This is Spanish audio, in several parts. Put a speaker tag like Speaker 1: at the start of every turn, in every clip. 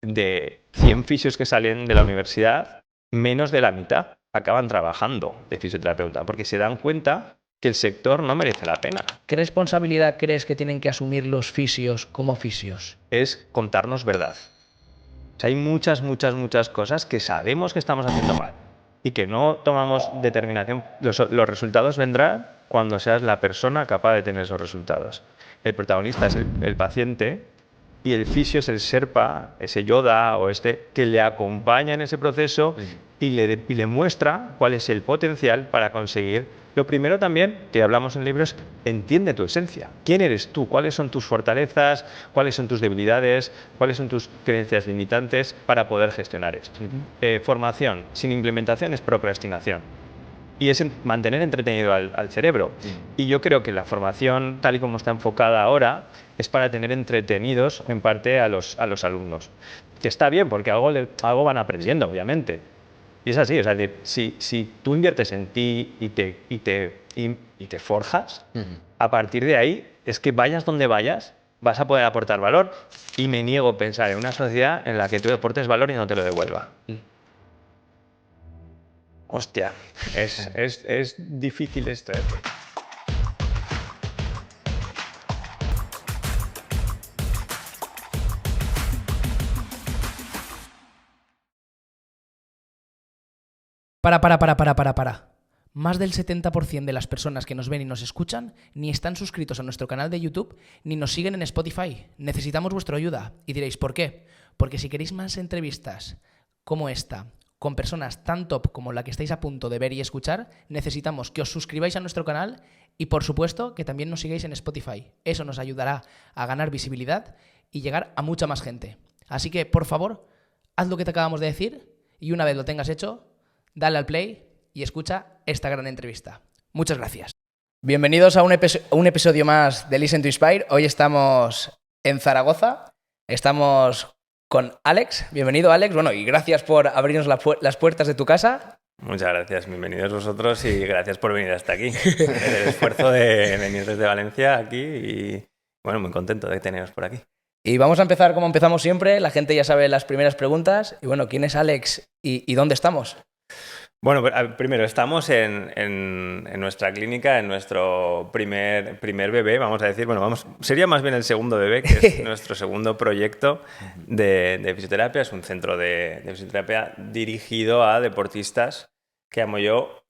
Speaker 1: de 100 fisios que salen de la universidad, menos de la mitad acaban trabajando de fisioterapeuta, porque se dan cuenta que el sector no merece la pena.
Speaker 2: ¿Qué responsabilidad crees que tienen que asumir los fisios como fisios?
Speaker 1: Es contarnos verdad. O sea, hay muchas cosas que sabemos que estamos haciendo mal y que no tomamos determinación. Los resultados vendrán cuando seas la persona capaz de tener esos resultados. El protagonista es el paciente y el fisio es el Sherpa, ese Yoda o que le acompaña en ese proceso y le muestra cuál es el potencial para conseguir. Lo primero también, que hablamos en libros, entiende tu esencia. ¿Quién eres tú? ¿Cuáles son tus fortalezas? ¿Cuáles son tus debilidades? ¿Cuáles son tus creencias limitantes para poder gestionar esto? Formación sin implementación es procrastinación. Y es mantener entretenido al cerebro. Y yo creo que la formación, tal y como está enfocada ahora, es para tener entretenidos en parte a los alumnos. Que está bien, porque algo van aprendiendo, obviamente. Y es así, o sea, si tú inviertes en ti y te forjas, a partir de ahí, es que vayas donde vayas, vas a poder aportar valor. Y me niego a pensar en una sociedad en la que tú aportes valor y no te lo devuelva. Hostia, es difícil esto, ¿eh?
Speaker 2: Para. Más del 70% de las personas que nos ven y nos escuchan ni están suscritos a nuestro canal de YouTube ni nos siguen en Spotify. Necesitamos vuestra ayuda. Y diréis, ¿por qué? Porque si queréis más entrevistas como esta, con personas tan top como la que estáis a punto de ver y escuchar, necesitamos que os suscribáis a nuestro canal y, por supuesto, que también nos sigáis en Spotify. Eso nos ayudará a ganar visibilidad y llegar a mucha más gente. Así que, por favor, haz lo que te acabamos de decir y una vez lo tengas hecho, dale al play y escucha esta gran entrevista. Muchas gracias. Bienvenidos a un episodio más de Listen to Inspire. Hoy estamos en Zaragoza. Estamos con Alex. Bienvenido, Alex. Bueno, y gracias por abrirnos las puertas de tu casa.
Speaker 1: Muchas gracias. Bienvenidos vosotros y gracias por venir hasta aquí. El esfuerzo de venir desde Valencia aquí y, bueno, muy contento de teneros por aquí.
Speaker 2: Y vamos a empezar como empezamos siempre. La gente ya sabe las primeras preguntas. Y bueno, ¿quién es Alex y dónde estamos?
Speaker 1: Bueno, primero estamos en nuestra clínica, en nuestro primer bebé, vamos a decir. Bueno, sería más bien el segundo bebé, que es nuestro segundo proyecto de fisioterapia. Es un centro de fisioterapia dirigido a deportistas que llamo yo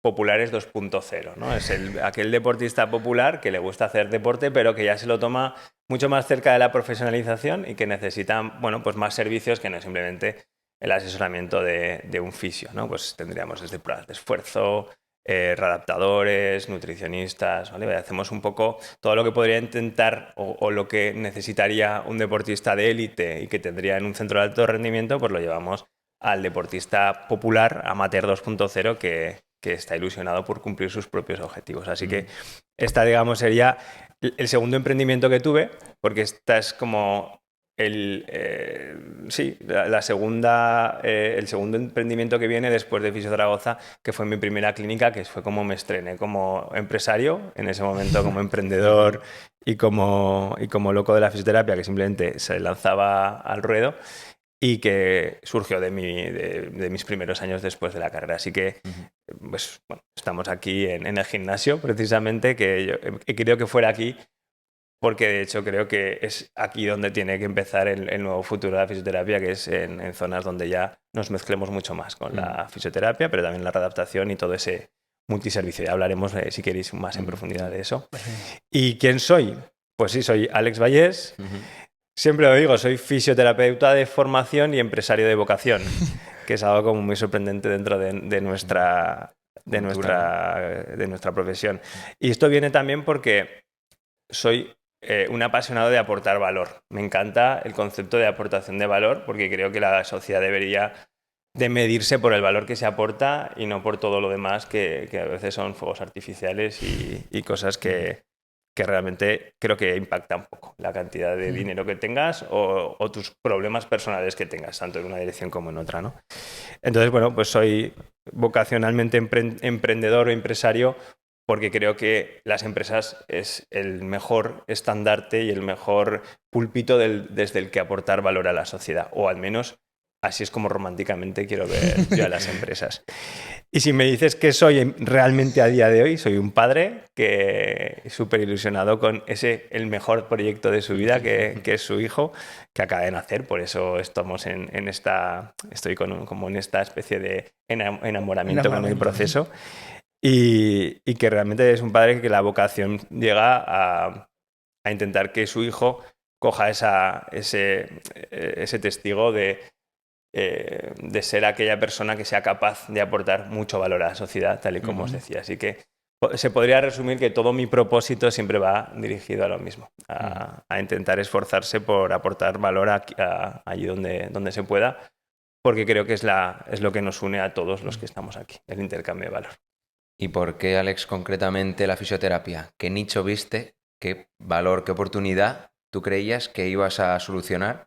Speaker 1: populares 2.0, ¿no? Es aquel deportista popular que le gusta hacer deporte, pero que ya se lo toma mucho más cerca de la profesionalización y que necesita, bueno, pues más servicios que no simplemente el asesoramiento de un fisio, ¿no? Pues tendríamos desde pruebas de esfuerzo, readaptadores, nutricionistas, ¿vale? Hacemos un poco todo lo que podría intentar o lo que necesitaría un deportista de élite y que tendría en un centro de alto rendimiento, pues lo llevamos al deportista popular, amateur 2.0, que está ilusionado por cumplir sus propios objetivos. Así que esta, digamos, sería el segundo emprendimiento que tuve, porque esta es como el segundo emprendimiento que viene después de Fisio Zaragoza, que fue mi primera clínica, que fue como me estrené como empresario, en ese momento como emprendedor y como loco de la fisioterapia, que simplemente se lanzaba al ruedo y que surgió de mis primeros años después de la carrera. Así que pues, bueno, estamos aquí en el gimnasio, precisamente, que yo he querido que fuera aquí porque de hecho creo que es aquí donde tiene que empezar el nuevo futuro de la fisioterapia, que es en zonas donde ya nos mezclemos mucho más con la fisioterapia, pero también la readaptación y todo ese multiservicio. Ya hablaremos, si queréis, más en profundidad de eso. ¿Y quién soy? Pues sí, soy Alex Vallés. Siempre lo digo, soy fisioterapeuta de formación y empresario de vocación, que es algo como muy sorprendente dentro de nuestra profesión. Y esto viene también porque soy un apasionado de aportar valor. Me encanta el concepto de aportación de valor porque creo que la sociedad debería de medirse por el valor que se aporta y no por todo lo demás que a veces son fuegos artificiales y cosas que realmente creo que impacta un poco la cantidad de dinero que tengas o tus problemas personales que tengas, tanto en una dirección como en otra, ¿no? Entonces, bueno, pues soy vocacionalmente emprendedor o empresario porque creo que las empresas es el mejor estandarte y el mejor púlpito desde el que aportar valor a la sociedad, o al menos así es como románticamente quiero ver yo a las empresas. Y si me dices que soy realmente a día de hoy, soy un padre que súper ilusionado con el mejor proyecto de su vida, que es su hijo, que acaba de nacer. Por eso estamos estoy como en esta especie de enamoramiento con el proceso. Y que realmente es un padre que la vocación llega a intentar que su hijo coja ese testigo de ser aquella persona que sea capaz de aportar mucho valor a la sociedad, tal y como os decía. Así que se podría resumir que todo mi propósito siempre va dirigido a lo mismo, a intentar esforzarse por aportar valor allí donde se pueda, porque creo que es lo que nos une a todos los que estamos aquí, el intercambio de valor.
Speaker 3: ¿Y por qué, Alex, concretamente la fisioterapia? ¿Qué nicho viste? ¿Qué valor, qué oportunidad tú creías que ibas a solucionar?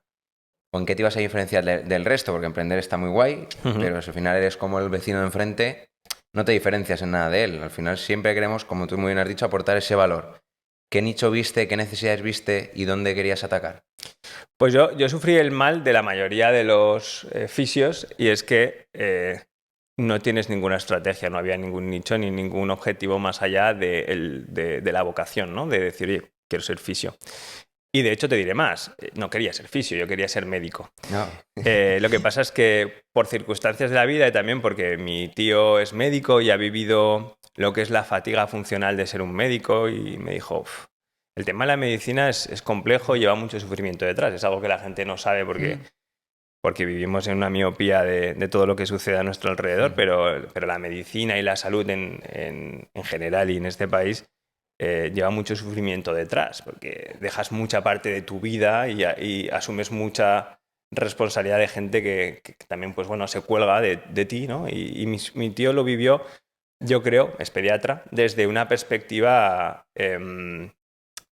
Speaker 3: ¿O en qué te ibas a diferenciar del resto? Porque emprender está muy guay, pero si al final eres como el vecino de enfrente, no te diferencias en nada de él. Al final siempre queremos, como tú muy bien has dicho, aportar ese valor. ¿Qué nicho viste, qué necesidades viste y dónde querías atacar?
Speaker 1: Pues yo sufrí el mal de la mayoría de los fisios, y es que no tienes ninguna estrategia, no había ningún nicho ni ningún objetivo más allá de la vocación, ¿no? De decir, oye, quiero ser fisio. Y de hecho te diré más, no quería ser fisio, yo quería ser médico.
Speaker 3: No.
Speaker 1: Lo que pasa es que por circunstancias de la vida y también porque mi tío es médico y ha vivido lo que es la fatiga funcional de ser un médico, y me dijo, el tema de la medicina es complejo y lleva mucho sufrimiento detrás. Es algo que la gente no sabe porque vivimos en una miopía de todo lo que sucede a nuestro alrededor, pero la medicina y la salud en general y en este país lleva mucho sufrimiento detrás, porque dejas mucha parte de tu vida y asumes mucha responsabilidad de gente que también, pues bueno, se cuelga de ti, ¿no? Y mi tío lo vivió, yo creo, es pediatra, desde una perspectiva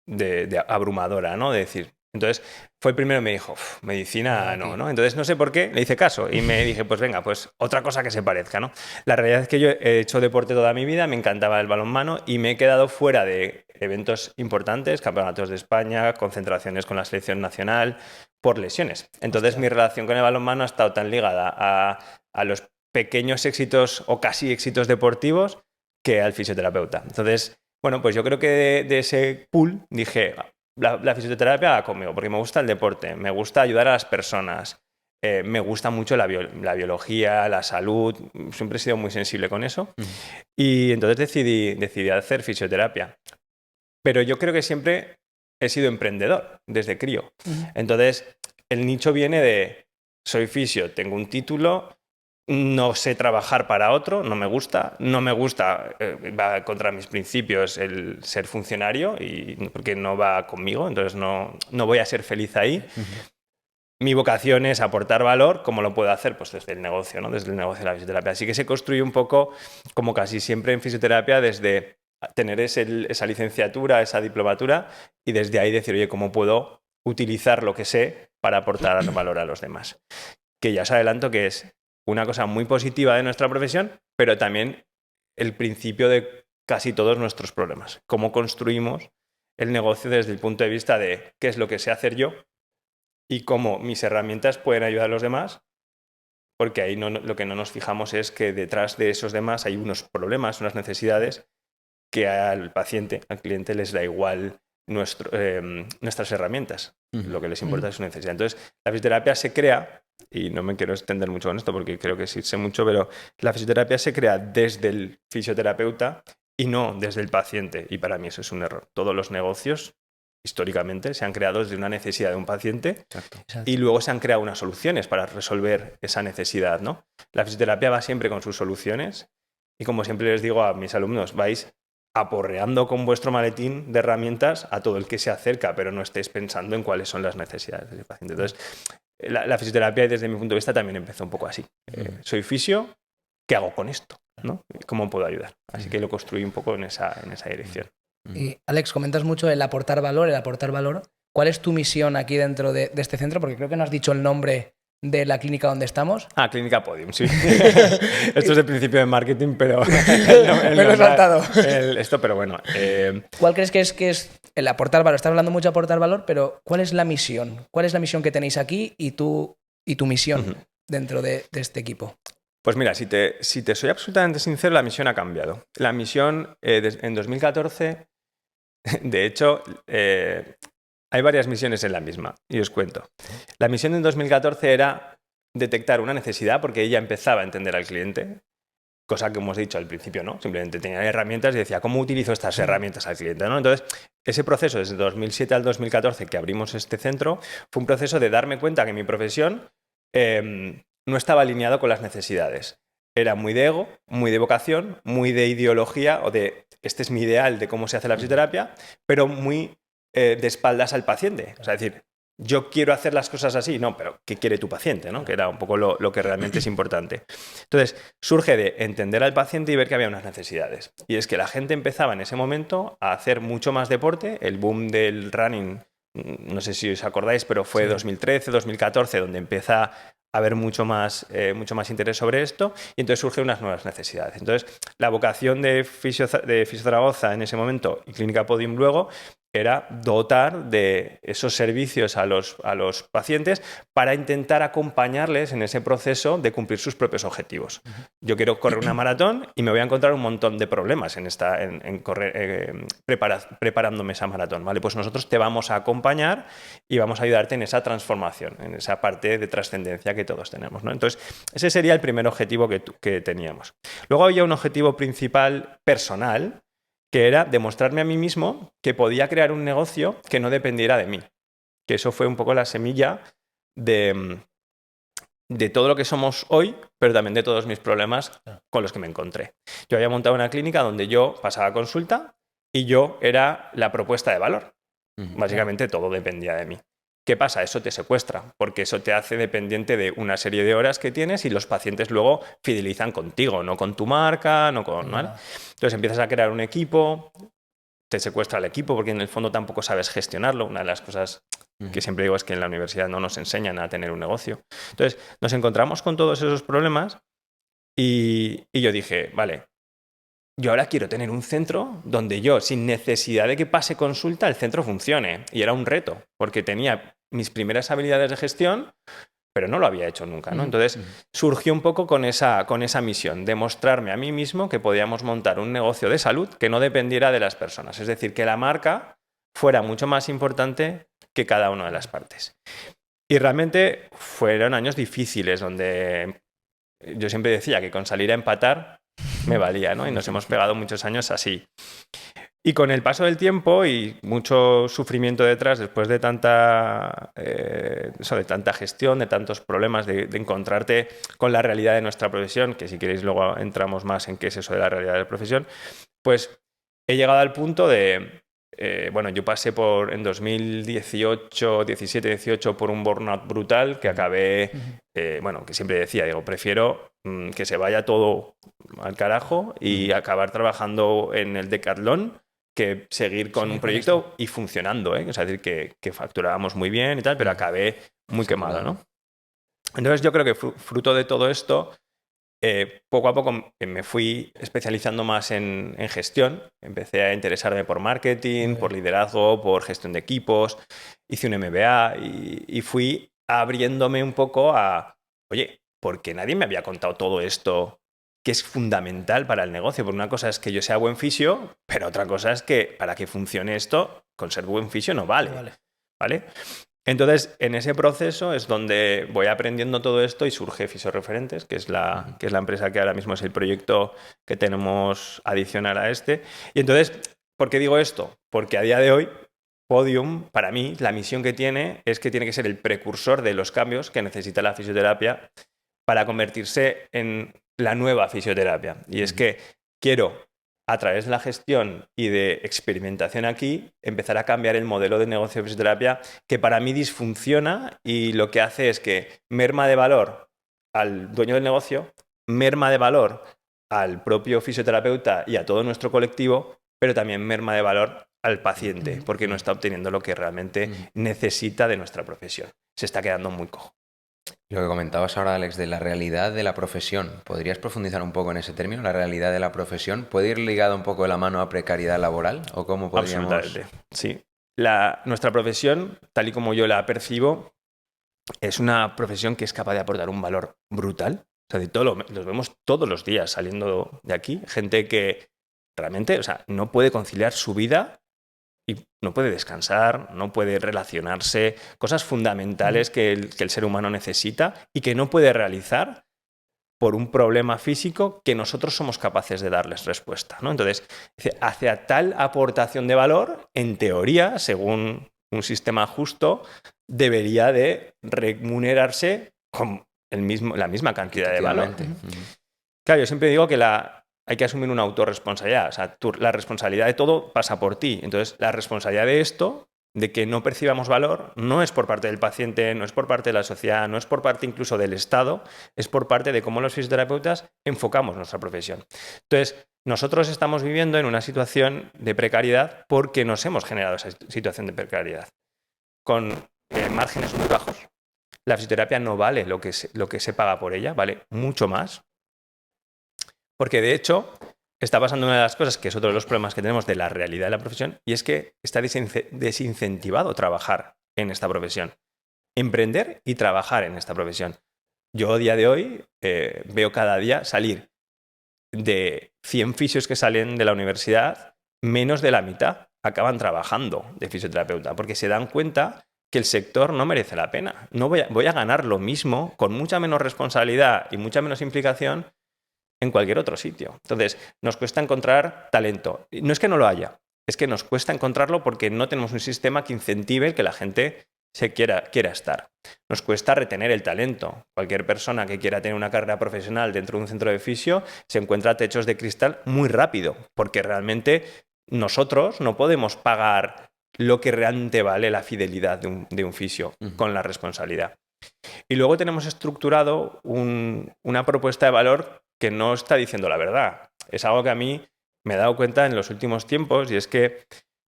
Speaker 1: de abrumadora, ¿no? De decir, entonces fue el primero que me dijo, medicina no. Entonces no sé por qué, le hice caso y me dije, pues venga, pues otra cosa que se parezca, ¿no? La realidad es que yo he hecho deporte toda mi vida, me encantaba el balonmano y me he quedado fuera de eventos importantes, campeonatos de España, concentraciones con la selección nacional, por lesiones. Entonces mi relación con el balonmano ha estado tan ligada a los pequeños éxitos o casi éxitos deportivos que al fisioterapeuta. Entonces, bueno, pues yo creo que de ese pool dije, la fisioterapia va conmigo, porque me gusta el deporte, me gusta ayudar a las personas, me gusta mucho la biología, la salud, siempre he sido muy sensible con eso. Y entonces decidí hacer fisioterapia. Pero yo creo que siempre he sido emprendedor, desde crío. Entonces, el nicho viene de, soy fisio, tengo un título, no sé trabajar para otro, no me gusta, va contra mis principios el ser funcionario, porque no va conmigo, entonces no voy a ser feliz ahí. Mi vocación es aportar valor. ¿Cómo lo puedo hacer? Pues desde el negocio, ¿no? Desde el negocio de la fisioterapia. Así que se construye un poco, como casi siempre en fisioterapia, desde tener esa licenciatura, esa diplomatura, y desde ahí decir, oye, ¿cómo puedo utilizar lo que sé para aportar valor a los demás? Que ya os adelanto que es una cosa muy positiva de nuestra profesión, pero también el principio de casi todos nuestros problemas. Cómo construimos el negocio desde el punto de vista de qué es lo que sé hacer yo y cómo mis herramientas pueden ayudar a los demás, porque ahí lo que no nos fijamos es que detrás de esos demás hay unos problemas, unas necesidades que al paciente, al cliente, les da igual nuestras herramientas. Lo que les importa es su necesidad. Entonces, la fisioterapia se crea, y no me quiero extender mucho con esto porque creo que sí sé mucho, pero la fisioterapia se crea desde el fisioterapeuta y no desde el paciente. Y para mí eso es un error. Todos los negocios, históricamente, se han creado desde una necesidad de un paciente. Exacto. Y luego se han creado unas soluciones para resolver esa necesidad, ¿no? La fisioterapia va siempre con sus soluciones y, como siempre les digo a mis alumnos, vais aporreando con vuestro maletín de herramientas a todo el que se acerca, pero no estéis pensando en cuáles son las necesidades del paciente. Entonces, la fisioterapia, desde mi punto de vista, también empezó un poco así. Soy fisio, ¿qué hago con esto? ¿No? ¿Cómo puedo ayudar? Así que lo construí un poco en esa dirección.
Speaker 2: Y Alex, comentas mucho el aportar valor. ¿Cuál es tu misión aquí dentro de este centro? Porque creo que no has dicho el nombre de la clínica donde estamos?
Speaker 1: Clínica Podium, sí. Esto es el principio de marketing, pero...
Speaker 2: Me lo he saltado.
Speaker 1: Pero bueno.
Speaker 2: ¿Cuál crees que es el aportar valor? Estás hablando mucho de aportar valor, pero ¿cuál es la misión? ¿Cuál es la misión que tenéis aquí y tu misión dentro de este equipo?
Speaker 1: Pues mira, si te soy absolutamente sincero, la misión ha cambiado. La misión en 2014, de hecho, hay varias misiones en la misma, y os cuento. La misión en 2014 era detectar una necesidad, porque ella empezaba a entender al cliente, cosa que hemos dicho al principio, ¿no? Simplemente tenía herramientas y decía, ¿cómo utilizo estas herramientas al cliente? ¿No? Entonces, ese proceso desde 2007 al 2014 que abrimos este centro fue un proceso de darme cuenta que mi profesión no estaba alineado con las necesidades. Era muy de ego, muy de vocación, muy de ideología o de este es mi ideal de cómo se hace la fisioterapia, pero muy de espaldas al paciente. O sea, es decir, yo quiero hacer las cosas así, no, pero ¿qué quiere tu paciente? ¿No? Que era un poco lo que realmente es importante. Entonces, surge de entender al paciente y ver que había unas necesidades. Y es que la gente empezaba en ese momento a hacer mucho más deporte, el boom del running, no sé si os acordáis, pero fue 2013, 2014, donde empieza a haber mucho más interés sobre esto y entonces surgen unas nuevas necesidades. Entonces, la vocación de Fisio Zaragoza en ese momento y Clínica Podium luego era dotar de esos servicios a los pacientes para intentar acompañarles en ese proceso de cumplir sus propios objetivos. Yo quiero correr una maratón y me voy a encontrar un montón de problemas preparándome esa maratón, ¿vale? Pues nosotros te vamos a acompañar y vamos a ayudarte en esa transformación, en esa parte de trascendencia que todos tenemos, ¿no? Entonces, ese sería el primer objetivo que teníamos. Luego había un objetivo principal personal, que era demostrarme a mí mismo que podía crear un negocio que no dependiera de mí. Que eso fue un poco la semilla de todo lo que somos hoy, pero también de todos mis problemas con los que me encontré. Yo había montado una clínica donde yo pasaba consulta y yo era la propuesta de valor. Básicamente todo dependía de mí. ¿Qué pasa? Eso te secuestra, porque eso te hace dependiente de una serie de horas que tienes y los pacientes luego fidelizan contigo, no con tu marca, no con... ¿vale? Entonces empiezas a crear un equipo, te secuestra el equipo porque en el fondo tampoco sabes gestionarlo. Una de las cosas que siempre digo es que en la universidad no nos enseñan a tener un negocio. Entonces nos encontramos con todos esos problemas y yo dije, vale, yo ahora quiero tener un centro donde yo, sin necesidad de que pase consulta, el centro funcione. Y era un reto, porque tenía mis primeras habilidades de gestión, pero no lo había hecho nunca, ¿no? Entonces surgió un poco con esa misión, demostrarme a mí mismo que podíamos montar un negocio de salud que no dependiera de las personas. Es decir, que la marca fuera mucho más importante que cada una de las partes. Y realmente fueron años difíciles donde yo siempre decía que con salir a empatar me valía, ¿no? Y nos hemos pegado muchos años así. Y con el paso del tiempo y mucho sufrimiento detrás, después de tanta gestión, de tantos problemas, de encontrarte con la realidad de nuestra profesión, que si queréis luego entramos más en qué es eso de la realidad de la profesión, pues he llegado al punto de... yo pasé en 2018, 17, 18 por un burnout brutal que acabé, que siempre decía, prefiero que se vaya todo al carajo y acabar trabajando en el Decathlon que seguir con un proyecto y funcionando, ¿eh? O sea, es decir, que facturábamos muy bien y tal, pero acabé muy quemado, ¿no? Entonces yo creo que fruto de todo esto, poco a poco me fui especializando más en gestión. Empecé a interesarme por marketing, por liderazgo, por gestión de equipos. Hice un MBA y fui abriéndome un poco a, oye, ¿por qué nadie me había contado todo esto que es fundamental para el negocio? Porque una cosa es que yo sea buen fisio, pero otra cosa es que para que funcione esto, con ser buen fisio no vale. ¿Vale? Entonces, en ese proceso es donde voy aprendiendo todo esto y surge Fisioreferentes, que es la empresa que ahora mismo es el proyecto que tenemos adicional a este. Y entonces, ¿por qué digo esto? Porque a día de hoy, Podium, para mí, la misión que tiene es que tiene que ser el precursor de los cambios que necesita la fisioterapia para convertirse en la nueva fisioterapia. Y es que quiero, a través de la gestión y de experimentación aquí, empezar a cambiar el modelo de negocio de fisioterapia que para mí disfunciona y lo que hace es que merma de valor al dueño del negocio, merma de valor al propio fisioterapeuta y a todo nuestro colectivo, pero también merma de valor al paciente porque no está obteniendo lo que realmente necesita de nuestra profesión. Se está quedando muy cojo.
Speaker 3: Lo que comentabas ahora, Alex, de la realidad de la profesión, ¿podrías profundizar un poco en ese término? ¿La realidad de la profesión puede ir ligada un poco de la mano a precariedad laboral? ¿O cómo podríamos...?
Speaker 1: Absolutamente, sí. Nuestra profesión, tal y como yo la percibo, es una profesión que es capaz de aportar un valor brutal. O sea, los vemos todos los días saliendo de aquí. Gente que realmente, o sea, no puede conciliar su vida y no puede descansar, no puede relacionarse, cosas fundamentales que el ser humano necesita y que no puede realizar por un problema físico que nosotros somos capaces de darles respuesta, ¿no? Entonces, hacia tal aportación de valor, en teoría, según un sistema justo, debería de remunerarse con la misma cantidad de valor.
Speaker 3: Efectivamente.
Speaker 1: Claro, yo siempre digo que hay que asumir una autorresponsabilidad. O sea, la responsabilidad de todo pasa por ti. Entonces, la responsabilidad de esto, de que no percibamos valor, no es por parte del paciente, no es por parte de la sociedad, no es por parte incluso del Estado, es por parte de cómo los fisioterapeutas enfocamos nuestra profesión. Entonces, nosotros estamos viviendo en una situación de precariedad porque nos hemos generado esa situación de precariedad, con márgenes muy bajos. La fisioterapia no vale lo que se paga por ella, vale mucho más. Porque de hecho está pasando una de las cosas que es otro de los problemas que tenemos de la realidad de la profesión, y es que está desincentivado trabajar en esta profesión. Emprender y trabajar en esta profesión. Yo a día de hoy veo cada día salir de 100 fisios que salen de la universidad, menos de la mitad acaban trabajando de fisioterapeuta, porque se dan cuenta que el sector no merece la pena. No voy a ganar lo mismo, con mucha menos responsabilidad y mucha menos implicación, en cualquier otro sitio. Entonces, nos cuesta encontrar talento. No es que no lo haya, es que nos cuesta encontrarlo porque no tenemos un sistema que incentive el que la gente quiera estar. Nos cuesta retener el talento. Cualquier persona que quiera tener una carrera profesional dentro de un centro de fisio se encuentra techos de cristal muy rápido, porque realmente nosotros no podemos pagar lo que realmente vale la fidelidad de un fisio con la responsabilidad. Y luego tenemos estructurado una propuesta de valor que no está diciendo la verdad. Es algo que a mí me he dado cuenta en los últimos tiempos, y es que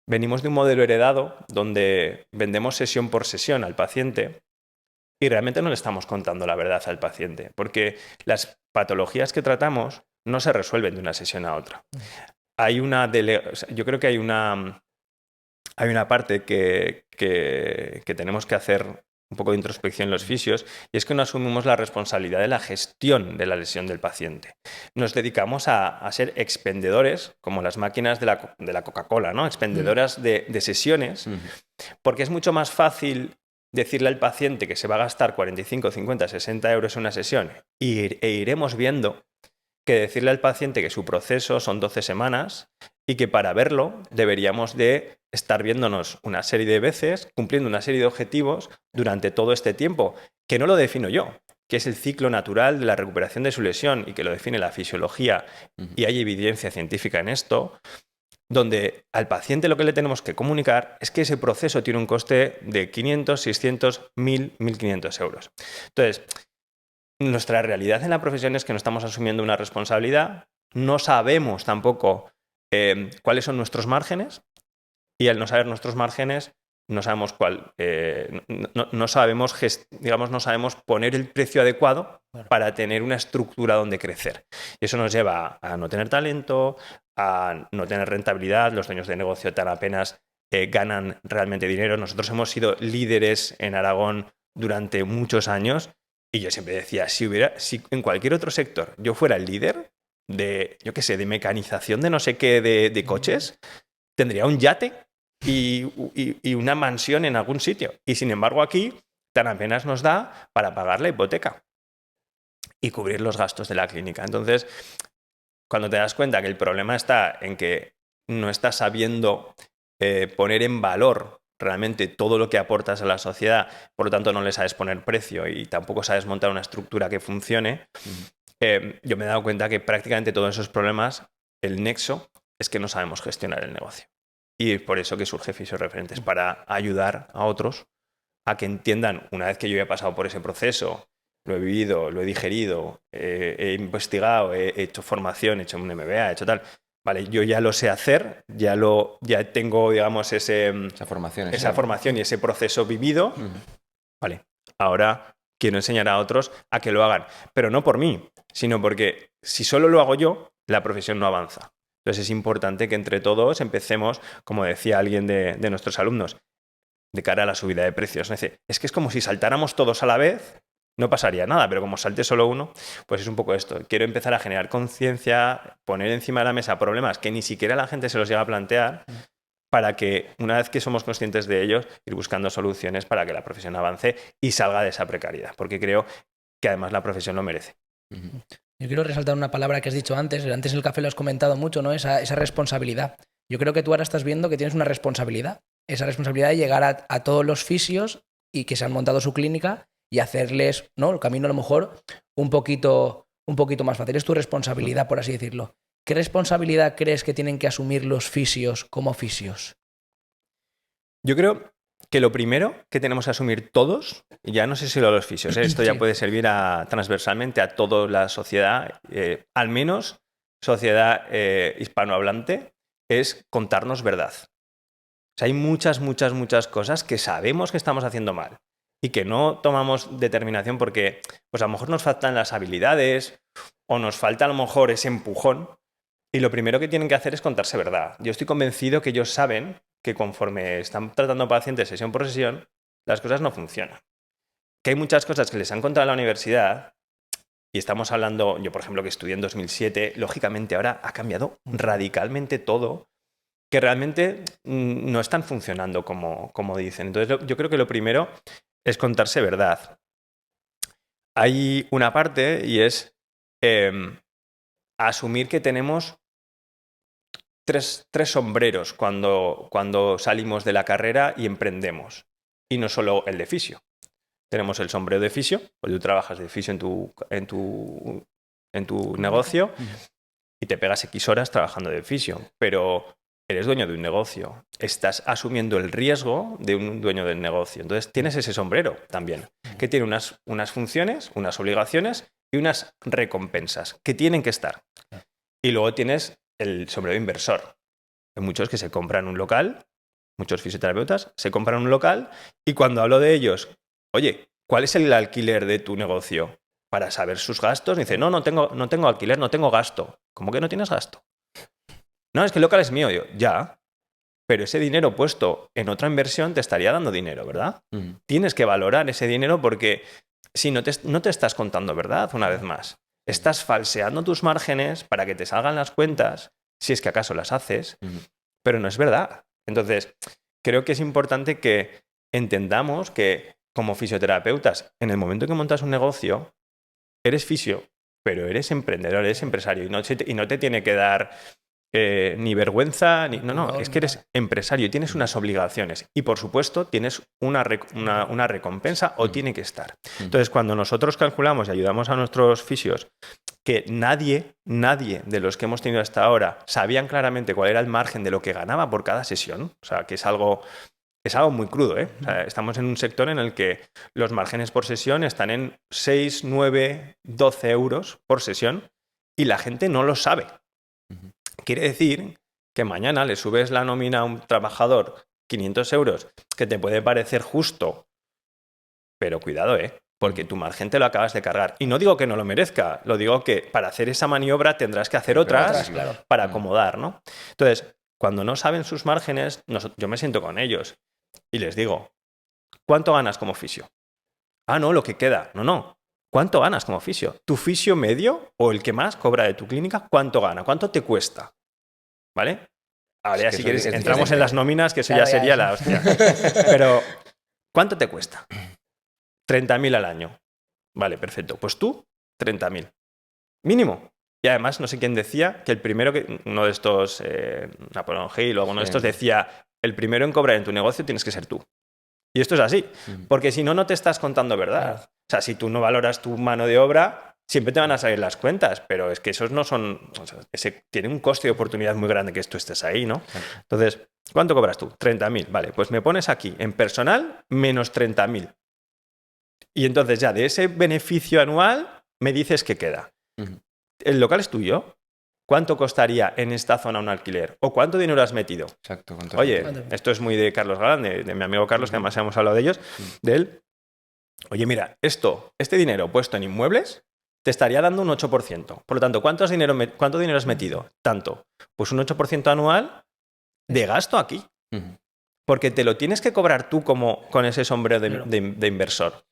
Speaker 1: venimos de un modelo heredado donde vendemos sesión por sesión al paciente y realmente no le estamos contando la verdad al paciente, porque las patologías que tratamos no se resuelven de una sesión a otra. Yo creo que hay una parte que tenemos que hacer un poco de introspección los fisios, y es que no asumimos la responsabilidad de la gestión de la lesión del paciente. Nos dedicamos a ser expendedores, como las máquinas de la Coca-Cola, ¿no? Expendedoras de sesiones, porque es mucho más fácil decirle al paciente que se va a gastar 45, 50, 60 euros en una sesión e iremos viendo, que decirle al paciente que su proceso son 12 semanas y que para verlo deberíamos de estar viéndonos una serie de veces, cumpliendo una serie de objetivos durante todo este tiempo, que no lo defino yo, que es el ciclo natural de la recuperación de su lesión y que lo define la fisiología, y hay evidencia científica en esto, donde al paciente lo que le tenemos que comunicar es que ese proceso tiene un coste de 500, 600, 1.000, 1.500 euros. Entonces, nuestra realidad en la profesión es que no estamos asumiendo una responsabilidad, no sabemos tampoco cuáles son nuestros márgenes, y al no saber nuestros márgenes no sabemos no sabemos poner el precio adecuado para tener una estructura donde crecer. Y eso nos lleva a no tener talento, a no tener rentabilidad. Los dueños de negocio tan apenas ganan realmente dinero. Nosotros hemos sido líderes en Aragón durante muchos años, y yo siempre decía, si en cualquier otro sector yo fuera el líder de, yo qué sé, de mecanización de no sé qué de coches, tendría un yate y una mansión en algún sitio. Y sin embargo aquí tan apenas nos da para pagar la hipoteca y cubrir los gastos de la clínica. Entonces, cuando te das cuenta que el problema está en que no estás sabiendo poner en valor realmente todo lo que aportas a la sociedad, por lo tanto no le sabes poner precio y tampoco sabes montar una estructura que funcione, yo me he dado cuenta que prácticamente todos esos problemas, el nexo es que no sabemos gestionar el negocio. Y es por eso que surge Fisioreferentes, para ayudar a otros a que entiendan, una vez que yo he pasado por ese proceso, lo he vivido, lo he digerido, he investigado, he hecho formación, he hecho un MBA, he hecho tal. Vale, yo ya lo sé hacer, ya tengo, digamos, esa formación y ese proceso vivido. Vale, ahora quiero enseñar a otros a que lo hagan. Pero no por mí, sino porque si solo lo hago yo, la profesión no avanza. Entonces es importante que entre todos empecemos, como decía alguien de nuestros alumnos, de cara a la subida de precios. Es que es como si saltáramos todos a la vez, no pasaría nada, pero como salte solo uno, pues es un poco esto. Quiero empezar a generar conciencia, poner encima de la mesa problemas que ni siquiera la gente se los llega a plantear, para que una vez que somos conscientes de ellos, ir buscando soluciones para que la profesión avance y salga de esa precariedad, porque creo que además la profesión lo merece.
Speaker 2: Yo quiero resaltar una palabra que has dicho antes en el café lo has comentado mucho, ¿no? Esa responsabilidad. Yo creo que tú ahora estás viendo que tienes una responsabilidad, esa responsabilidad de llegar a todos los fisios y que se han montado su clínica y hacerles, ¿no?, el camino a lo mejor un poquito más fácil. Es tu responsabilidad, por así decirlo. ¿Qué responsabilidad crees que tienen que asumir los fisios como fisios?
Speaker 1: Yo creo que lo primero que tenemos que asumir todos, y ya no sé si los fisios, esto ya puede servir transversalmente a toda la sociedad, al menos sociedad hispanohablante, es contarnos verdad. O sea, hay muchas cosas que sabemos que estamos haciendo mal y que no tomamos determinación porque pues a lo mejor nos faltan las habilidades o nos falta a lo mejor ese empujón, y lo primero que tienen que hacer es contarse verdad. Yo estoy convencido que ellos saben que conforme están tratando pacientes sesión por sesión, las cosas no funcionan. Que hay muchas cosas que les han contado en la universidad, y estamos hablando, yo por ejemplo que estudié en 2007, lógicamente ahora ha cambiado radicalmente todo, que realmente no están funcionando como dicen. Entonces yo creo que lo primero es contarse verdad. Hay una parte y es asumir que tenemos tres sombreros cuando salimos de la carrera y emprendemos. Y no solo el de fisio. Tenemos el sombrero de fisio, pues tú trabajas de fisio en tu negocio y te pegas X horas trabajando de fisio, pero eres dueño de un negocio. Estás asumiendo el riesgo de un dueño del negocio. Entonces tienes ese sombrero también, que tiene unas funciones, unas obligaciones y unas recompensas que tienen que estar. Y luego tienes el sombrero de inversor. Hay muchos que se compran un local, muchos fisioterapeutas se compran un local, y cuando hablo de ellos, oye, ¿cuál es el alquiler de tu negocio? Para saber sus gastos, dice, no tengo alquiler, no tengo gasto. ¿Cómo que no tienes gasto? No, es que el local es mío. Yo, ya, pero ese dinero puesto en otra inversión te estaría dando dinero, ¿verdad? Tienes que valorar ese dinero porque si no te estás contando verdad, una vez más. Estás falseando tus márgenes para que te salgan las cuentas, si es que acaso las haces, pero no es verdad. Entonces, creo que es importante que entendamos que como fisioterapeutas, en el momento que montas un negocio, eres fisio, pero eres emprendedor, eres empresario y no te tiene que dar ni vergüenza, no, es que eres empresario y tienes unas obligaciones y por supuesto tienes una recompensa o tiene que estar. Entonces, cuando nosotros calculamos y ayudamos a nuestros fisios, que nadie de los que hemos tenido hasta ahora sabían claramente cuál era el margen de lo que ganaba por cada sesión, o sea, que es algo muy crudo, ¿eh? O sea, estamos en un sector en el que los márgenes por sesión están en 6, 9, 12 euros por sesión y la gente no lo sabe. Quiere decir que mañana le subes la nómina a un trabajador 500 euros, que te puede parecer justo, pero cuidado, porque tu margen te lo acabas de cargar. Y no digo que no lo merezca, lo digo que para hacer esa maniobra tendrás que hacer otras para acomodar, ¿no? Entonces, cuando no saben sus márgenes, yo me siento con ellos y les digo, ¿cuánto ganas como fisio? Ah, no, lo que queda. No. ¿Cuánto ganas como fisio? ¿Tu fisio medio o el que más cobra de tu clínica, cuánto gana? ¿Cuánto te cuesta? ¿Vale? Ahora ya si quieres entramos en las nóminas, que eso ya sería la hostia. Pero, ¿cuánto te cuesta? 30.000 al año. Vale, perfecto. Pues tú, 30.000. Mínimo. Y además, no sé quién decía que el primero uno de estos, Napoleón Hill o alguno de estos decía, el primero en cobrar en tu negocio tienes que ser tú. Y esto es así, porque si no, no te estás contando verdad. O sea, si tú no valoras tu mano de obra, siempre te van a salir las cuentas, pero es que esos no son... O sea, tiene un coste de oportunidad muy grande que tú estés ahí, ¿no? Entonces, ¿cuánto cobras tú? 30.000. Vale, pues me pones aquí, en personal, menos 30.000. Y entonces ya de ese beneficio anual me dices qué queda. ¿El local es tuyo? ¿Cuánto costaría en esta zona un alquiler? ¿O cuánto dinero has metido?
Speaker 3: Exacto.
Speaker 1: Oye, esto es muy de Carlos Galán, de mi amigo Carlos, que además hemos hablado de él. oye, mira, este dinero puesto en inmuebles te estaría dando un 8%. Por lo tanto, ¿cuánto dinero has metido? Tanto. Pues un 8% anual de gasto aquí. Porque te lo tienes que cobrar tú como con ese sombrero de inversor.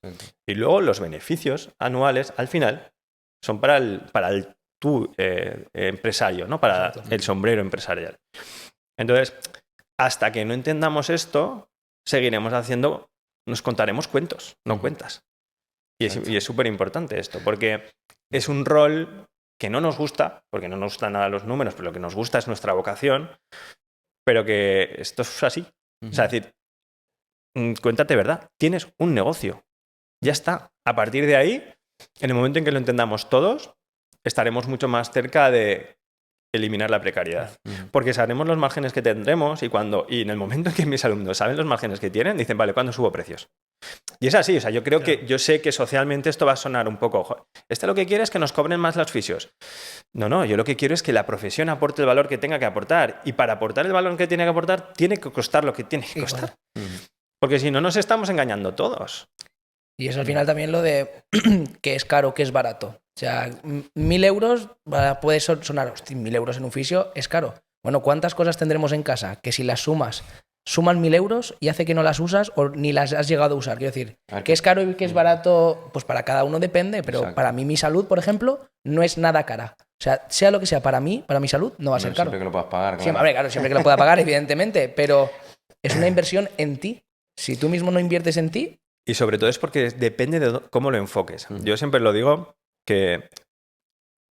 Speaker 1: Y luego los beneficios anuales, al final, son para el tú empresario, ¿no? Para el sombrero empresarial. Entonces, hasta que no entendamos esto, seguiremos nos contaremos cuentos, no cuentas. Y es súper importante esto, porque es un rol que no nos gusta, porque no nos gustan nada los números, pero lo que nos gusta es nuestra vocación, pero que esto es así. O sea, es decir, cuéntate verdad, tienes un negocio. Ya está. A partir de ahí, en el momento en que lo entendamos todos, estaremos mucho más cerca de eliminar la precariedad. Porque sabremos los márgenes que tendremos y en el momento en que mis alumnos saben los márgenes que tienen, dicen, vale, ¿cuándo subo precios? Y es así, o sea, yo sé que socialmente esto va a sonar un poco, lo que quiere es que nos cobren más los fisios. No, yo lo que quiero es que la profesión aporte el valor que tenga que aportar. Y para aportar el valor que tiene que aportar, tiene que costar lo que tiene que costar. Porque si no, nos estamos engañando todos.
Speaker 2: Y es al final también lo de que es caro, que es barato. O sea, 1.000 euros puede sonar, hostia, 1.000 euros en un fisio es caro. Bueno, ¿cuántas cosas tendremos en casa que si las suman 1.000 euros y hace que no las usas o ni las has llegado a usar? Quiero decir, que es caro y que es barato, pues para cada uno depende, pero para mí mi salud, por ejemplo, no es nada cara. O sea lo que sea para mí, para mi salud, no va a ser caro.
Speaker 3: Siempre que lo puedas pagar.
Speaker 2: Siempre que lo pueda pagar, evidentemente, pero es una inversión en ti. Si tú mismo no inviertes en ti...
Speaker 1: Y sobre todo es porque depende de cómo lo enfoques. Yo siempre lo digo que,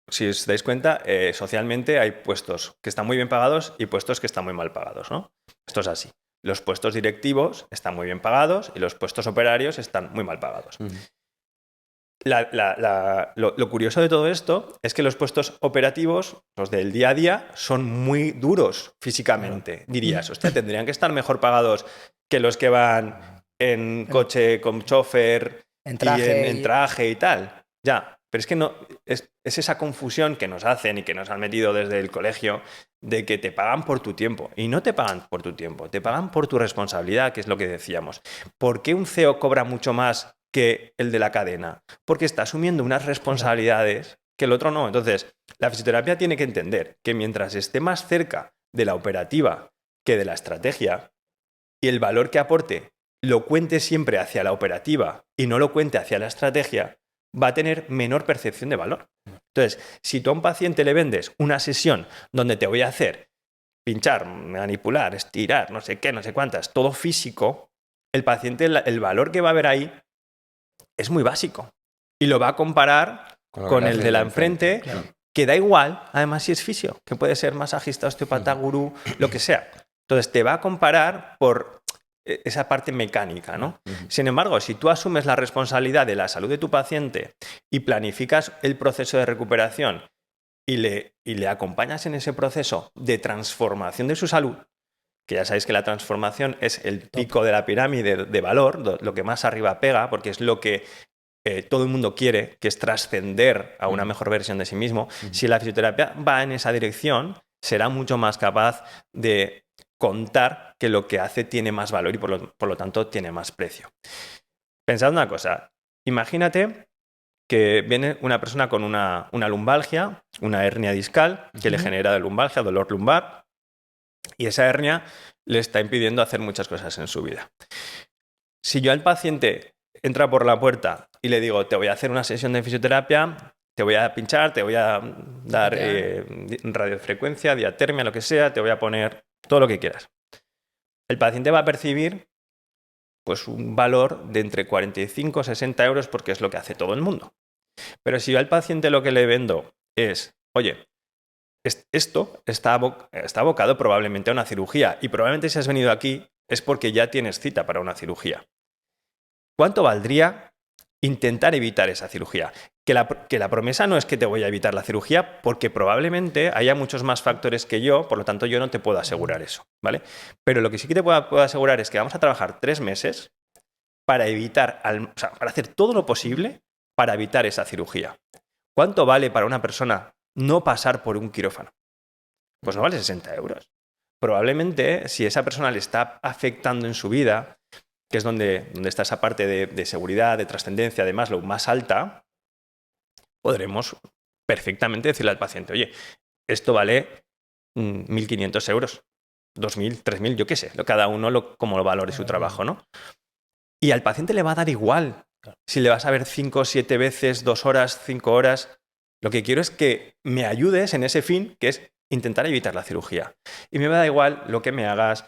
Speaker 1: si os dais cuenta, socialmente hay puestos que están muy bien pagados y puestos que están muy mal pagados, ¿no? Esto es así. Los puestos directivos están muy bien pagados y los puestos operarios están muy mal pagados. Lo curioso de todo esto es que los puestos operativos, los del día a día, son muy duros físicamente. Dirías, hostia, tendrían que estar mejor pagados que los que van en coche con chofer, en traje y tal. Ya, pero es que no es esa confusión que nos hacen y que nos han metido desde el colegio de que te pagan por tu tiempo. Y no te pagan por tu tiempo, te pagan por tu responsabilidad, que es lo que decíamos. ¿Por qué un CEO cobra mucho más que el de la cadena? Porque está asumiendo unas responsabilidades que el otro no. Entonces, la fisioterapia tiene que entender que mientras esté más cerca de la operativa que de la estrategia y el valor que aporte lo cuente siempre hacia la operativa y no lo cuente hacia la estrategia, va a tener menor percepción de valor. Entonces, si tú a un paciente le vendes una sesión donde te voy a hacer pinchar, manipular, estirar, no sé qué, no sé cuántas, todo físico, el paciente, el valor que va a ver ahí es muy básico. Y lo va a comparar con el de la enfrente, que da igual, además si es fisio, que puede ser masajista, osteopata, gurú, lo que sea. Entonces, te va a comparar por esa parte mecánica, ¿no? Sin embargo, si tú asumes la responsabilidad de la salud de tu paciente y planificas el proceso de recuperación y le acompañas en ese proceso de transformación de su salud, que ya sabéis que la transformación es el pico de la pirámide de valor, lo que más arriba pega, porque es lo que todo el mundo quiere, que es trascender a una mejor versión de sí mismo. Si la fisioterapia va en esa dirección, será mucho más capaz de contar que lo que hace tiene más valor y por lo tanto tiene más precio. Pensad una cosa, imagínate que viene una persona con una lumbalgia, una hernia discal, que le genera lumbalgia, dolor lumbar, y esa hernia le está impidiendo hacer muchas cosas en su vida. Si yo al paciente entra por la puerta y le digo, te voy a hacer una sesión de fisioterapia, te voy a pinchar, te voy a dar radiofrecuencia, diatermia, lo que sea, te voy a poner todo lo que quieras. El paciente va a percibir pues, un valor de entre 45 y 60 euros porque es lo que hace todo el mundo. Pero si yo al paciente lo que le vendo es, oye, esto está abocado probablemente a una cirugía y probablemente si has venido aquí es porque ya tienes cita para una cirugía. ¿Cuánto valdría intentar evitar esa cirugía? Que la promesa no es que te voy a evitar la cirugía porque probablemente haya muchos más factores que yo, por lo tanto yo no te puedo asegurar eso, ¿vale? Pero lo que sí que te puedo asegurar es que vamos a trabajar 3 meses para evitar, para hacer todo lo posible para evitar esa cirugía. ¿Cuánto vale para una persona no pasar por un quirófano? Pues no vale 60 euros. Probablemente si esa persona le está afectando en su vida, que es donde está esa parte de seguridad, de trascendencia, de Maslow más alta, podremos perfectamente decirle al paciente, oye, esto vale 1.500 euros, 2.000, 3.000, yo qué sé, cada uno como lo valore su trabajo, ¿no? Y al paciente le va a dar igual si le vas a ver 5 o 7 veces, 2 horas, 5 horas. Lo que quiero es que me ayudes en ese fin, que es intentar evitar la cirugía. Y me da igual lo que me hagas,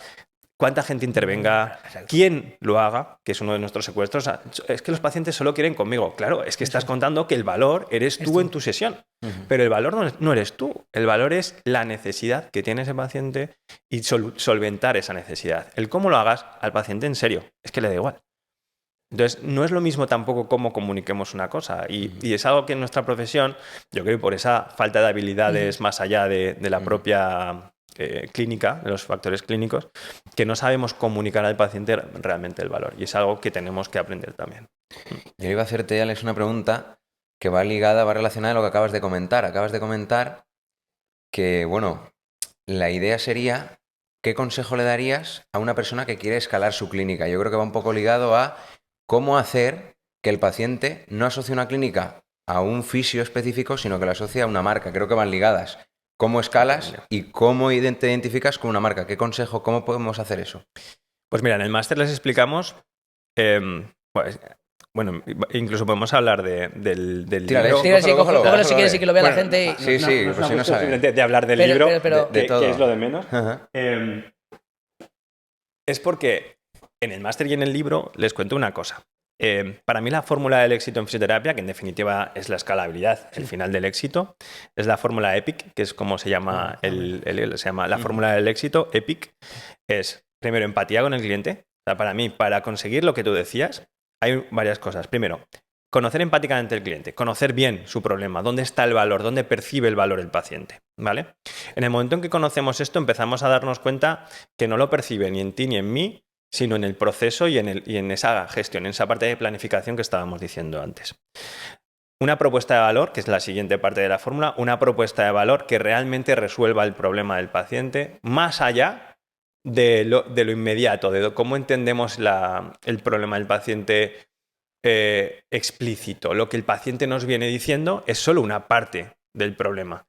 Speaker 1: cuánta gente intervenga, quién lo haga, que es uno de nuestros secuestros. Es que los pacientes solo quieren conmigo. Claro, es que estás contando que el valor eres tú en tu sesión. Pero el valor no eres tú. El valor es la necesidad que tiene ese paciente y solventar esa necesidad. El cómo lo hagas al paciente, en serio, es que le da igual. Entonces, no es lo mismo tampoco cómo comuniquemos una cosa. Y es algo que en nuestra profesión, yo creo que por esa falta de habilidades más allá de la propia clínica, de los factores clínicos, que no sabemos comunicar al paciente realmente el valor. Y es algo que tenemos que aprender también.
Speaker 3: Yo iba a hacerte, Alex, una pregunta que va ligada, va relacionada a lo que acabas de comentar. Acabas de comentar que, bueno, la idea sería, ¿qué consejo le darías a una persona que quiere escalar su clínica? Yo creo que va un poco ligado a cómo hacer que el paciente no asocie una clínica a un fisio específico, sino que la asocie a una marca. Creo que van ligadas. ¿Cómo escalas y cómo te identificas con una marca? ¿Qué consejo? ¿Cómo podemos hacer eso?
Speaker 1: Pues mira, en el máster les explicamos, bueno, incluso podemos hablar del libro.
Speaker 2: Cógelo si quieres y que lo vea la gente.
Speaker 3: Sí, pues si no sabe.
Speaker 1: De hablar del libro,
Speaker 3: de todo.
Speaker 1: que es lo de menos. Es porque en el máster y en el libro les cuento una cosa. Para mí la fórmula del éxito en fisioterapia, que en definitiva es la escalabilidad, el final del éxito, es la fórmula EPIC, que es como se llama, la fórmula del éxito. EPIC es, primero, empatía con el cliente. O sea, para mí, para conseguir lo que tú decías, hay varias cosas. Primero, conocer empáticamente al cliente, conocer bien su problema, dónde está el valor, dónde percibe el valor el paciente, ¿vale? En el momento en que conocemos esto, empezamos a darnos cuenta que no lo percibe ni en ti ni en mí, sino en el proceso y en esa gestión, en esa parte de planificación que estábamos diciendo antes. Una propuesta de valor, que es la siguiente parte de la fórmula, una propuesta de valor que realmente resuelva el problema del paciente, más allá de lo inmediato, de cómo entendemos el problema del paciente explícito. Lo que el paciente nos viene diciendo es solo una parte del problema.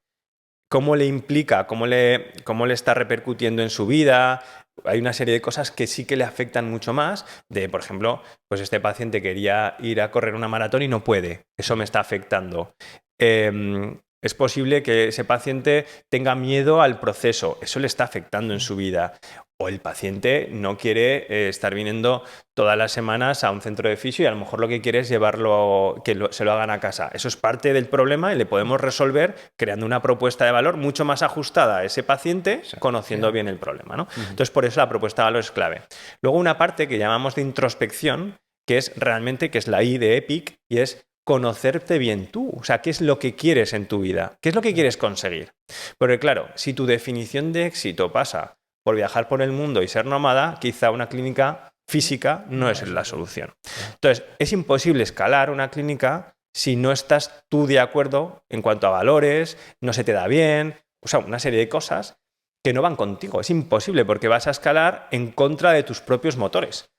Speaker 1: Cómo le implica, cómo le está repercutiendo en su vida. Hay una serie de cosas que sí que le afectan mucho más. Por ejemplo, pues este paciente quería ir a correr una maratón y no puede. Eso me está afectando. Es posible que ese paciente tenga miedo al proceso. Eso le está afectando en su vida. O el paciente no quiere estar viniendo todas las semanas a un centro de fisio y a lo mejor lo que quiere es llevarlo, se lo hagan a casa. Eso es parte del problema y le podemos resolver creando una propuesta de valor mucho más ajustada a ese paciente, conociendo bien el problema, ¿no? Entonces, por eso la propuesta de valor es clave. Luego, una parte que llamamos de introspección, que es la I de EPIC, y es conocerte bien tú. O sea, ¿qué es lo que quieres en tu vida? ¿Qué es lo que quieres conseguir? Porque claro, si tu definición de éxito pasa por viajar por el mundo y ser nómada, quizá una clínica física no es la solución. Entonces, es imposible escalar una clínica si no estás tú de acuerdo en cuanto a valores, no se te da bien, o sea, una serie de cosas que no van contigo. Es imposible porque vas a escalar en contra de tus propios motores.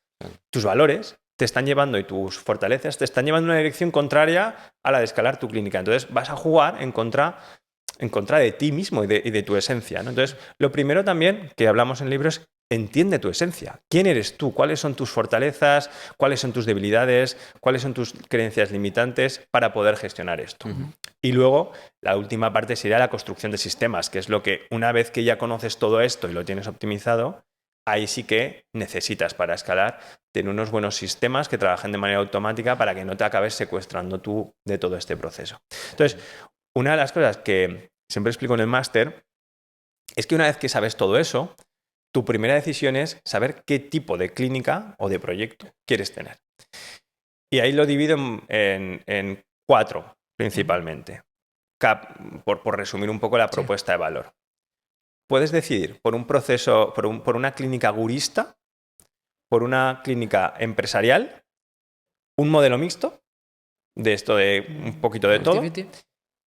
Speaker 1: Tus valores te están llevando y tus fortalezas te están llevando en una dirección contraria a la de escalar tu clínica. Entonces, vas a jugar en contra de ti mismo y de tu esencia, ¿no? Entonces, lo primero también que hablamos en el libro es entiende tu esencia. ¿Quién eres tú? ¿Cuáles son tus fortalezas? ¿Cuáles son tus debilidades? ¿Cuáles son tus creencias limitantes para poder gestionar esto? Y luego, la última parte sería la construcción de sistemas, que es lo que una vez que ya conoces todo esto y lo tienes optimizado, ahí sí que necesitas para escalar tener unos buenos sistemas que trabajen de manera automática para que no te acabes secuestrando tú de todo este proceso. Entonces, una de las cosas que siempre explico en el máster es que una vez que sabes todo eso, tu primera decisión es saber qué tipo de clínica o de proyecto quieres tener. Y ahí lo divido en 4 principalmente, por resumir un poco la propuesta de valor. Puedes decidir por un proceso, por una clínica gurista, por una clínica empresarial, un modelo mixto, de esto de un poquito de todo,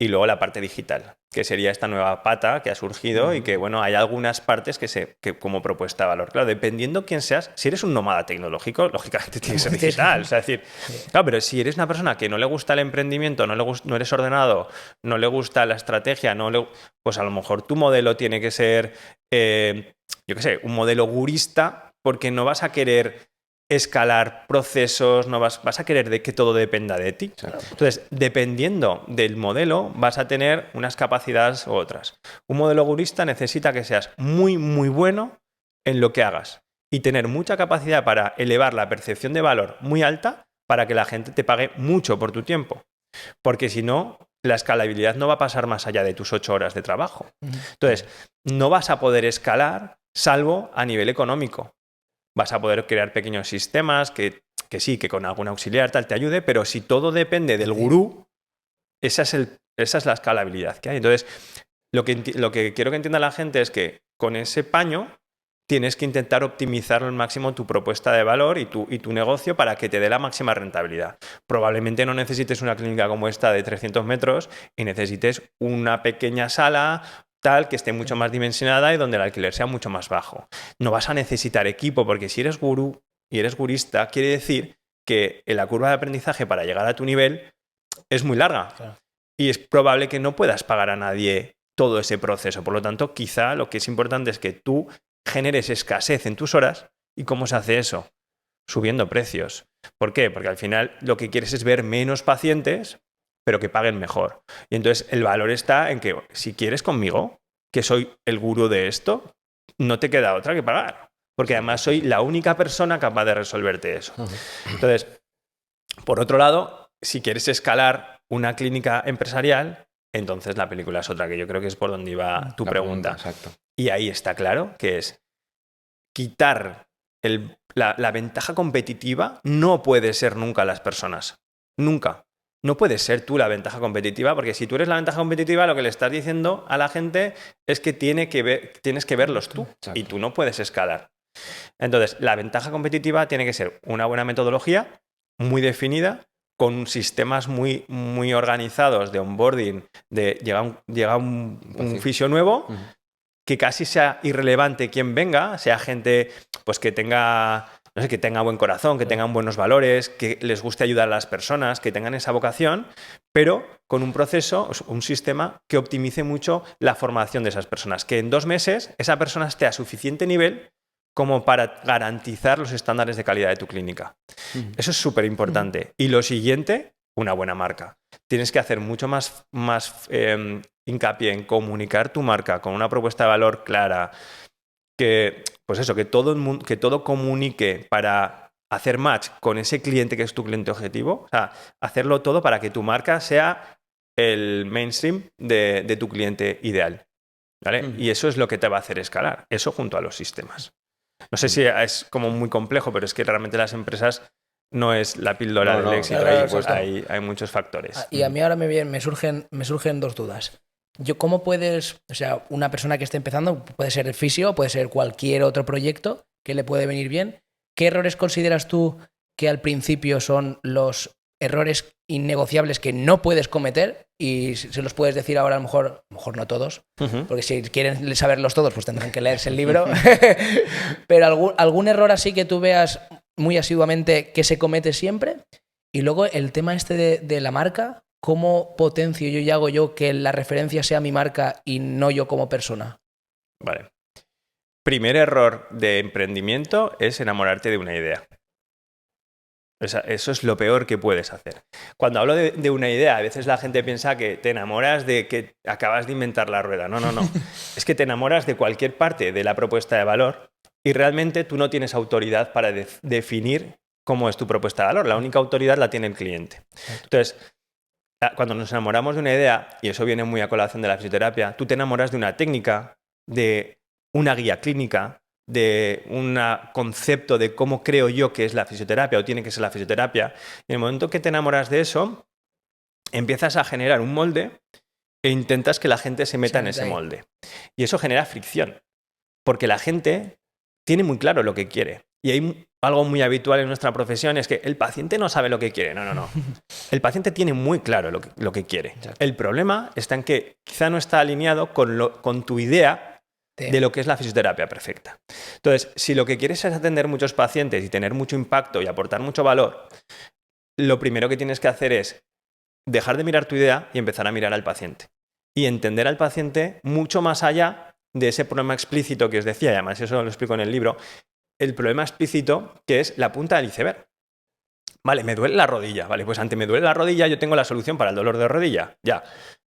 Speaker 1: y luego la parte digital, que sería esta nueva pata que ha surgido y que, bueno, hay algunas partes que como propuesta de valor. Claro, dependiendo quién seas, si eres un nómada tecnológico, lógicamente tiene que ser digital. O sea, es decir, claro, pero si eres una persona que no le gusta el emprendimiento, no eres ordenado, no le gusta la estrategia, pues a lo mejor tu modelo tiene que ser, yo qué sé, un modelo gurista, porque no vas a querer escalar procesos, no vas a querer de que todo dependa de ti. Entonces, dependiendo del modelo, vas a tener unas capacidades u otras. Un modelo gurista necesita que seas muy, muy bueno en lo que hagas y tener mucha capacidad para elevar la percepción de valor muy alta para que la gente te pague mucho por tu tiempo. Porque si no, la escalabilidad no va a pasar más allá de tus 8 horas de trabajo. Entonces, no vas a poder escalar salvo a nivel económico. Vas a poder crear pequeños sistemas que sí, que con algún auxiliar tal te ayude, pero si todo depende del gurú, esa es la escalabilidad que hay. Entonces, lo que quiero que entienda la gente es que con ese paño tienes que intentar optimizar al máximo tu propuesta de valor y tu negocio para que te dé la máxima rentabilidad. Probablemente no necesites una clínica como esta de 300 metros y necesites una pequeña sala tal que esté mucho más dimensionada y donde el alquiler sea mucho más bajo. No vas a necesitar equipo porque si eres gurú y eres gurista, quiere decir que la curva de aprendizaje para llegar a tu nivel es muy larga. Claro. Y es probable que no puedas pagar a nadie todo ese proceso. Por lo tanto, quizá lo que es importante es que tú generes escasez en tus horas. ¿Y cómo se hace eso? Subiendo precios. ¿Por qué? Porque al final lo que quieres es ver menos pacientes pero que paguen mejor. Y entonces el valor está en que si quieres conmigo, que soy el gurú de esto, no te queda otra que pagar. Porque además soy la única persona capaz de resolverte eso. Entonces, por otro lado, si quieres escalar una clínica empresarial, entonces la película es otra, que yo creo que es por donde iba tu pregunta.
Speaker 3: Exacto.
Speaker 1: Y ahí está claro que es quitar la ventaja competitiva no puede ser nunca las personas. Nunca. No puedes ser tú la ventaja competitiva, porque si tú eres la ventaja competitiva, lo que le estás diciendo a la gente es que tienes que verlos tú. Exacto. Y tú no puedes escalar. Entonces, la ventaja competitiva tiene que ser una buena metodología, muy definida, con sistemas muy, muy organizados de onboarding, de llega un fisio nuevo, que casi sea irrelevante quién venga, sea gente pues que tenga... No sé, que tenga buen corazón, que tengan buenos valores, que les guste ayudar a las personas, que tengan esa vocación, pero con un proceso, un sistema que optimice mucho la formación de esas personas. Que en 2 meses esa persona esté a suficiente nivel como para garantizar los estándares de calidad de tu clínica. Eso es súper importante. Y lo siguiente, una buena marca. Tienes que hacer mucho más hincapié en comunicar tu marca con una propuesta de valor clara, que todo comunique para hacer match con ese cliente que es tu cliente objetivo. O sea, hacerlo todo para que tu marca sea el mainstream de tu cliente ideal. ¿Vale? Y eso es lo que te va a hacer escalar. Eso junto a los sistemas. No sé si es como muy complejo, pero es que realmente las empresas no es la píldora del éxito. Hay muchos factores.
Speaker 2: Y a mí ahora me surgen 2 dudas. ¿Cómo puedes, o sea, una persona que esté empezando, puede ser el fisio, puede ser cualquier otro proyecto que le puede venir bien? ¿Qué errores consideras tú que al principio son los errores innegociables que no puedes cometer? Y se los puedes decir ahora, a lo mejor no todos, porque si quieren saberlos todos, pues tendrán que leerse el libro. Pero algún error así que tú veas muy asiduamente que se comete siempre. Y luego el tema de la marca. ¿Cómo potencio yo y hago yo que la referencia sea mi marca y no yo como persona?
Speaker 1: Vale. Primer error de emprendimiento es enamorarte de una idea. Eso es lo peor que puedes hacer. Cuando hablo de una idea, a veces la gente piensa que te enamoras de que acabas de inventar la rueda. No. Es que te enamoras de cualquier parte de la propuesta de valor y realmente tú no tienes autoridad para definir cómo es tu propuesta de valor. La única autoridad la tiene el cliente. Entonces, cuando nos enamoramos de una idea, y eso viene muy a colación de la fisioterapia, tú te enamoras de una técnica, de una guía clínica, de un concepto de cómo creo yo que es la fisioterapia o tiene que ser la fisioterapia. Y en el momento que te enamoras de eso, empiezas a generar un molde e intentas que la gente se meta en ese molde. Y eso genera fricción, porque la gente tiene muy claro lo que quiere. Y hay algo muy habitual en nuestra profesión, es que el paciente no sabe lo que quiere. No. El paciente tiene muy claro lo que quiere.
Speaker 2: Exacto.
Speaker 1: El problema está en que quizá no está alineado con tu idea de lo que es la fisioterapia perfecta. Entonces, si lo que quieres es atender muchos pacientes y tener mucho impacto y aportar mucho valor, lo primero que tienes que hacer es dejar de mirar tu idea y empezar a mirar al paciente. Y entender al paciente mucho más allá de ese problema explícito que os decía, y además eso lo explico en el libro, el problema explícito que es la punta del iceberg. Vale, me duele la rodilla. Vale, pues ante me duele la rodilla yo tengo la solución para el dolor de rodilla. Ya.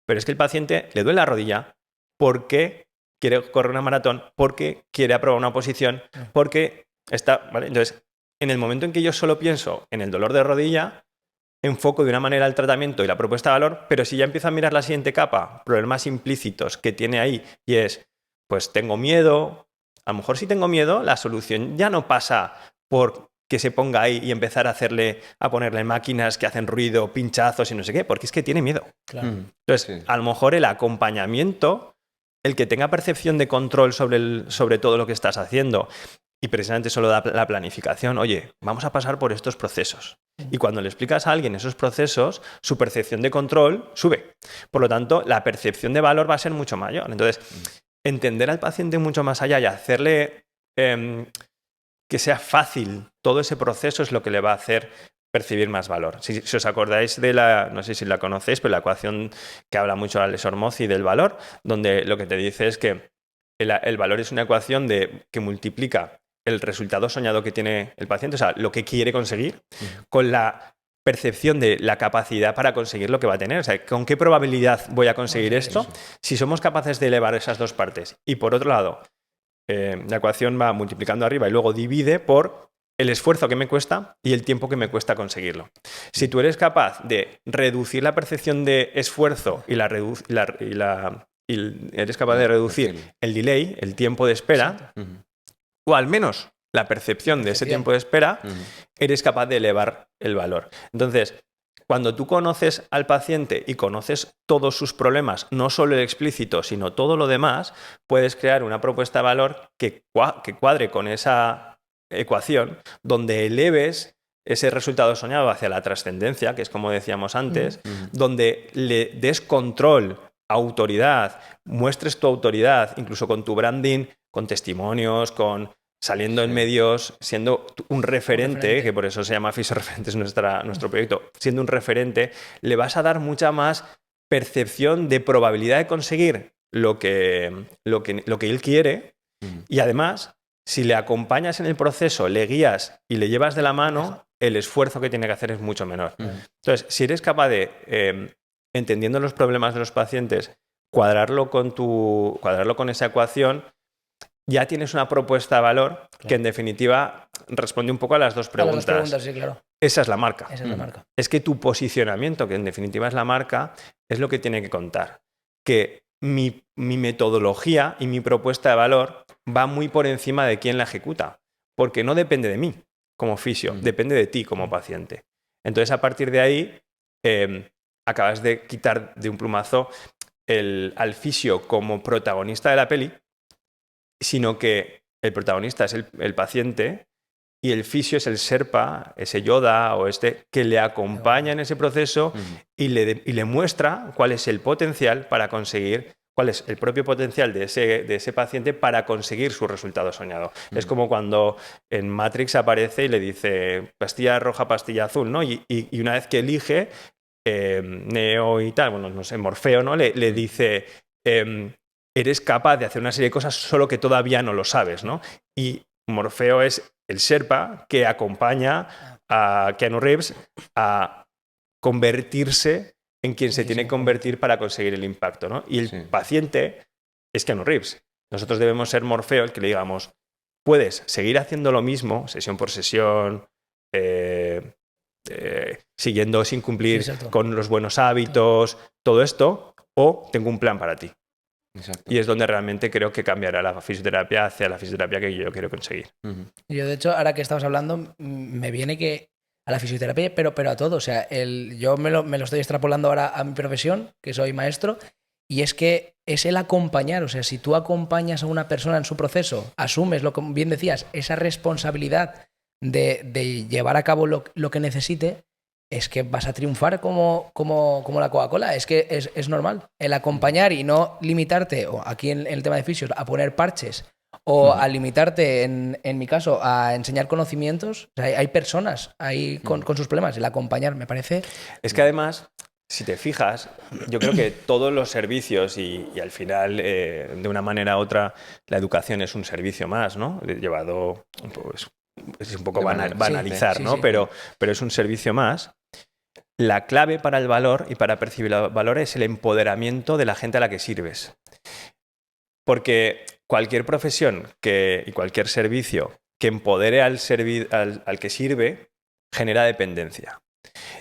Speaker 1: Pero es que el paciente le duele la rodilla porque quiere correr una maratón, porque quiere aprobar una oposición, porque está... ¿vale? Entonces, en el momento en que yo solo pienso en el dolor de rodilla, enfoco de una manera el tratamiento y la propuesta de valor, pero si ya empiezo a mirar la siguiente capa, problemas implícitos que tiene ahí, y es, pues tengo miedo, a lo mejor si tengo miedo, la solución ya no pasa por que se ponga ahí y empezar a ponerle máquinas que hacen ruido, pinchazos y no sé qué, porque es que tiene miedo.
Speaker 2: Claro.
Speaker 1: Entonces,
Speaker 3: Sí.
Speaker 1: a lo mejor el acompañamiento, el que tenga percepción de control sobre todo lo que estás haciendo, y precisamente solo da la planificación, oye, vamos a pasar por estos procesos. Y cuando le explicas a alguien esos procesos, su percepción de control sube. Por lo tanto, la percepción de valor va a ser mucho mayor. Entonces, entender al paciente mucho más allá y hacerle que sea fácil todo ese proceso es lo que le va a hacer percibir más valor. Si os acordáis de no sé si la conocéis, pero la ecuación que habla mucho Alex Hormozzi del valor, donde lo que te dice es que el valor es una ecuación que multiplica el resultado soñado que tiene el paciente, o sea, lo que quiere conseguir, con la percepción de la capacidad para conseguir lo que va a tener. O sea, ¿con qué probabilidad voy a conseguir esto? Si somos capaces de elevar esas dos partes. Y por otro lado, la ecuación va multiplicando arriba y luego divide por el esfuerzo que me cuesta y el tiempo que me cuesta conseguirlo. Si tú eres capaz de reducir la percepción de esfuerzo y eres capaz de reducir el delay, el tiempo de espera, o al menos la percepción de ese tiempo de espera, eres capaz de elevar el valor. Entonces, cuando tú conoces al paciente y conoces todos sus problemas, no solo el explícito, sino todo lo demás, puedes crear una propuesta de valor que cuadre con esa ecuación, donde eleves ese resultado soñado hacia la trascendencia, que es como decíamos antes, donde le des control, autoridad, muestres tu autoridad, incluso con tu branding, con testimonios, saliendo en medios, siendo un referente, que por eso se llama Fisioreferentes nuestro proyecto, siendo un referente, le vas a dar mucha más percepción de probabilidad de conseguir lo que él quiere. Y además, si le acompañas en el proceso, le guías y le llevas de la mano, el esfuerzo que tiene que hacer es mucho menor. Entonces, si eres capaz de, entendiendo los problemas de los pacientes, cuadrarlo con esa ecuación, ya tienes una propuesta de valor que en definitiva responde un poco a las dos preguntas.
Speaker 2: A las dos preguntas, sí, claro.
Speaker 1: Esa es la marca.
Speaker 2: Esa es la marca.
Speaker 1: Es que tu posicionamiento, que en definitiva es la marca, es lo que tiene que contar. Que mi metodología y mi propuesta de valor va muy por encima de quién la ejecuta. Porque no depende de mí como fisio, depende de ti como paciente. Entonces, a partir de ahí, acabas de quitar de un plumazo al fisio como protagonista de la peli, sino que el protagonista es el paciente y el fisio es el Sherpa, ese Yoda o que le acompaña en ese proceso y le muestra cuál es el potencial para conseguir, cuál es el propio potencial de ese paciente para conseguir su resultado soñado. Es como cuando en Matrix aparece y le dice pastilla roja, pastilla azul, ¿no? Y una vez que elige, Neo y tal, bueno, no sé, Morfeo, ¿no? Le dice... eres capaz de hacer una serie de cosas solo que todavía no lo sabes, ¿no? Y Morfeo es el Sherpa que acompaña a Keanu Reeves a convertirse en quien se tiene que convertir para conseguir el impacto, ¿no? Y el paciente es Keanu Reeves. Nosotros debemos ser Morfeo, el que le digamos, puedes seguir haciendo lo mismo, sesión por sesión, siguiendo sin cumplir con los buenos hábitos, todo esto, o tengo un plan para ti.
Speaker 3: Exacto.
Speaker 1: Y es donde realmente creo que cambiará la fisioterapia hacia la fisioterapia que yo quiero conseguir.
Speaker 2: Yo, de hecho, ahora que estamos hablando, me viene que a la fisioterapia, pero a todo. O sea, yo me lo estoy extrapolando ahora a mi profesión, que soy maestro, Y es que es el acompañar, o sea, si tú acompañas a una persona en su proceso, asumes, lo que bien decías, esa responsabilidad de llevar a cabo lo que necesite, es que vas a triunfar como la Coca-Cola. Es que es normal. El acompañar y no limitarte, o aquí en el tema de fisios, a poner parches o a limitarte, en mi caso, a enseñar conocimientos. O sea, hay personas ahí con sus problemas. El acompañar me parece...
Speaker 1: Es que además, si te fijas, yo creo que todos los servicios y al final, de una manera u otra, la educación es un servicio más, ¿no? Llevado, pues, es un poco banalizar,
Speaker 2: sí,
Speaker 1: ¿no?
Speaker 2: sí.
Speaker 1: Pero es un servicio más. La clave para el valor y para percibir el valor es el empoderamiento de la gente a la que sirves. Porque cualquier profesión y cualquier servicio que empodere al que sirve genera dependencia.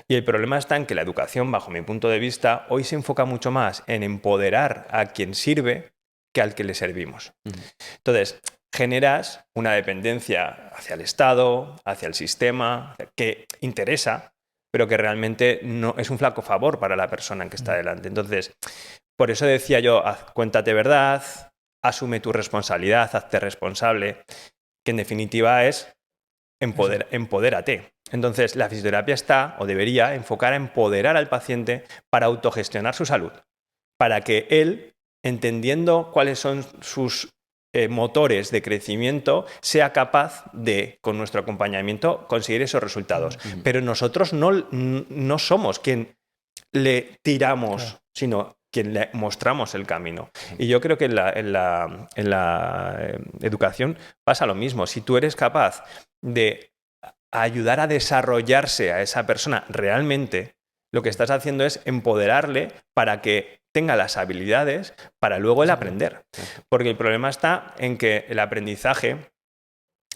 Speaker 1: Y el problema está en que la educación, bajo mi punto de vista, hoy se enfoca mucho más en empoderar a quien sirve que al que le servimos. Entonces, generas una dependencia hacia el Estado, hacia el sistema, que interesa, pero que realmente no es un flaco favor para la persona que está delante. Entonces, por eso decía yo, cuéntate verdad, asume tu responsabilidad, hazte responsable, que en definitiva es empodérate. Entonces, la fisioterapia está, o debería, enfocar a empoderar al paciente para autogestionar su salud, para que él, entendiendo cuáles son sus motores de crecimiento, sea capaz de, con nuestro acompañamiento, conseguir esos resultados. Pero nosotros no somos quien le tiramos, sino quien le mostramos el camino. Y yo creo que en la educación pasa lo mismo. Si tú eres capaz de ayudar a desarrollarse a esa persona realmente, lo que estás haciendo es empoderarle para que tenga las habilidades para luego el aprender. Porque el problema está en que el aprendizaje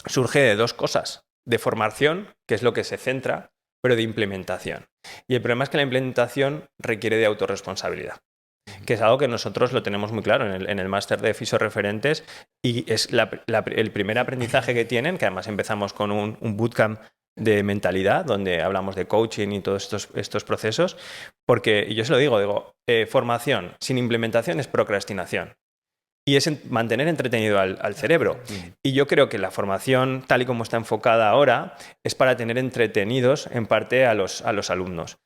Speaker 1: surge de dos cosas: de formación, que es lo que se centra, pero de implementación. Y el problema es que la implementación requiere de autorresponsabilidad, que es algo que nosotros lo tenemos muy claro en el máster de fisioreferentes, y es el primer aprendizaje que tienen, que además empezamos con un bootcamp de mentalidad, donde hablamos de coaching y todos estos procesos, porque yo se lo digo, formación sin implementación es procrastinación. Y es mantener entretenido al cerebro. Y yo creo que la formación, tal y como está enfocada ahora, es para tener entretenidos en parte a los alumnos.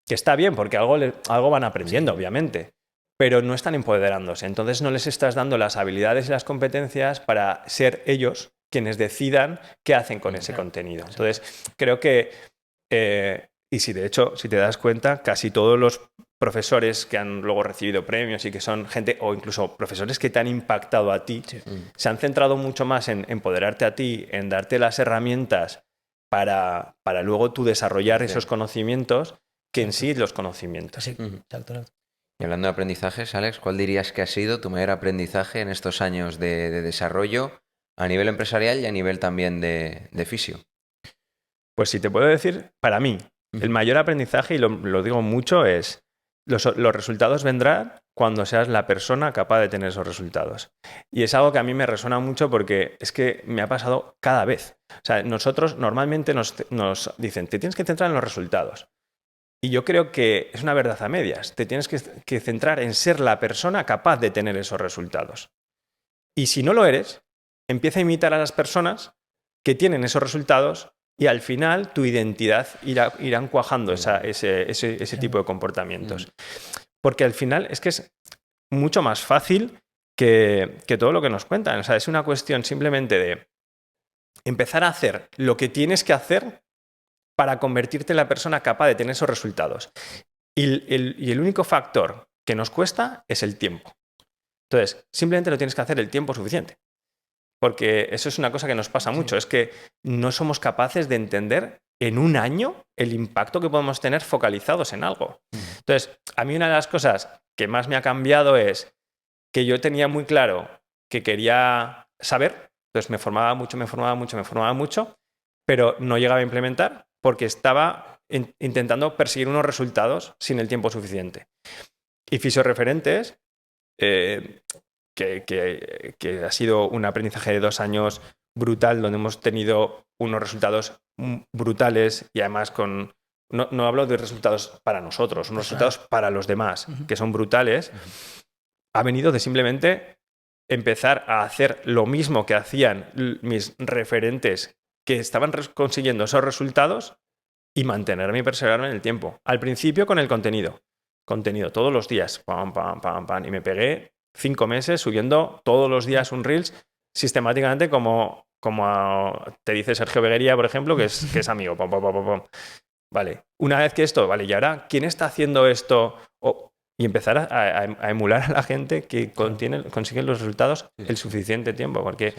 Speaker 1: Que está bien, porque algo van aprendiendo, obviamente, pero no están empoderándose. Entonces no les estás dando las habilidades y las competencias para ser ellos quienes decidan qué hacen con ese contenido. Entonces creo que, y si de hecho, si te das cuenta, casi todos los profesores que han luego recibido premios y que son gente, o incluso profesores que te han impactado a ti, se han centrado mucho más en empoderarte a ti, en darte las herramientas para luego tú desarrollar esos conocimientos, que en sí los conocimientos.
Speaker 2: Sí, exacto.
Speaker 3: Y hablando de aprendizajes, Alex, ¿cuál dirías que ha sido tu mayor aprendizaje en estos años de desarrollo a nivel empresarial y a nivel también de fisio?
Speaker 1: Pues si te puedo decir, para mí, el mayor aprendizaje, y lo digo mucho, es los resultados vendrán cuando seas la persona capaz de tener esos resultados. Y es algo que a mí me resuena mucho, porque es que me ha pasado cada vez. O sea, nosotros normalmente nos dicen, te tienes que centrar en los resultados. Y yo creo que es una verdad a medias. Te tienes que centrar en ser la persona capaz de tener esos resultados. Y si no lo eres, empieza a imitar a las personas que tienen esos resultados, y al final tu identidad irán cuajando ese tipo de comportamientos. Porque al final es que es mucho más fácil que todo lo que nos cuentan. O sea, es una cuestión simplemente de empezar a hacer lo que tienes que hacer para convertirte en la persona capaz de tener esos resultados. Y el único factor que nos cuesta es el tiempo. Entonces, simplemente no tienes que hacer el tiempo suficiente. Porque eso es una cosa que nos pasa mucho, es que no somos capaces de entender en un año el impacto que podemos tener focalizados en algo. Entonces, a mí una de las cosas que más me ha cambiado es que yo tenía muy claro que quería saber, entonces me formaba mucho, pero no llegaba a implementar porque estaba intentando perseguir unos resultados sin el tiempo suficiente. Y fisioreferentes, que ha sido un aprendizaje de 2 años brutal, donde hemos tenido unos resultados brutales, y además no hablo de resultados para nosotros, unos resultados para los demás, que son brutales. ha venido de simplemente empezar a hacer lo mismo que hacían mis referentes que estaban consiguiendo esos resultados y mantenerme y perseverarme en el tiempo. Al principio con el contenido. Contenido todos los días. Pam, pam, pam, pam. Y me pegué 5 meses subiendo todos los días un Reels sistemáticamente como te dice Sergio Beguería, por ejemplo, que es amigo. Pam, pam, pam, pam. Vale. Una vez que esto, vale, y ahora, ¿quién está haciendo esto? Y empezar a emular a la gente que consigue los resultados el suficiente tiempo, porque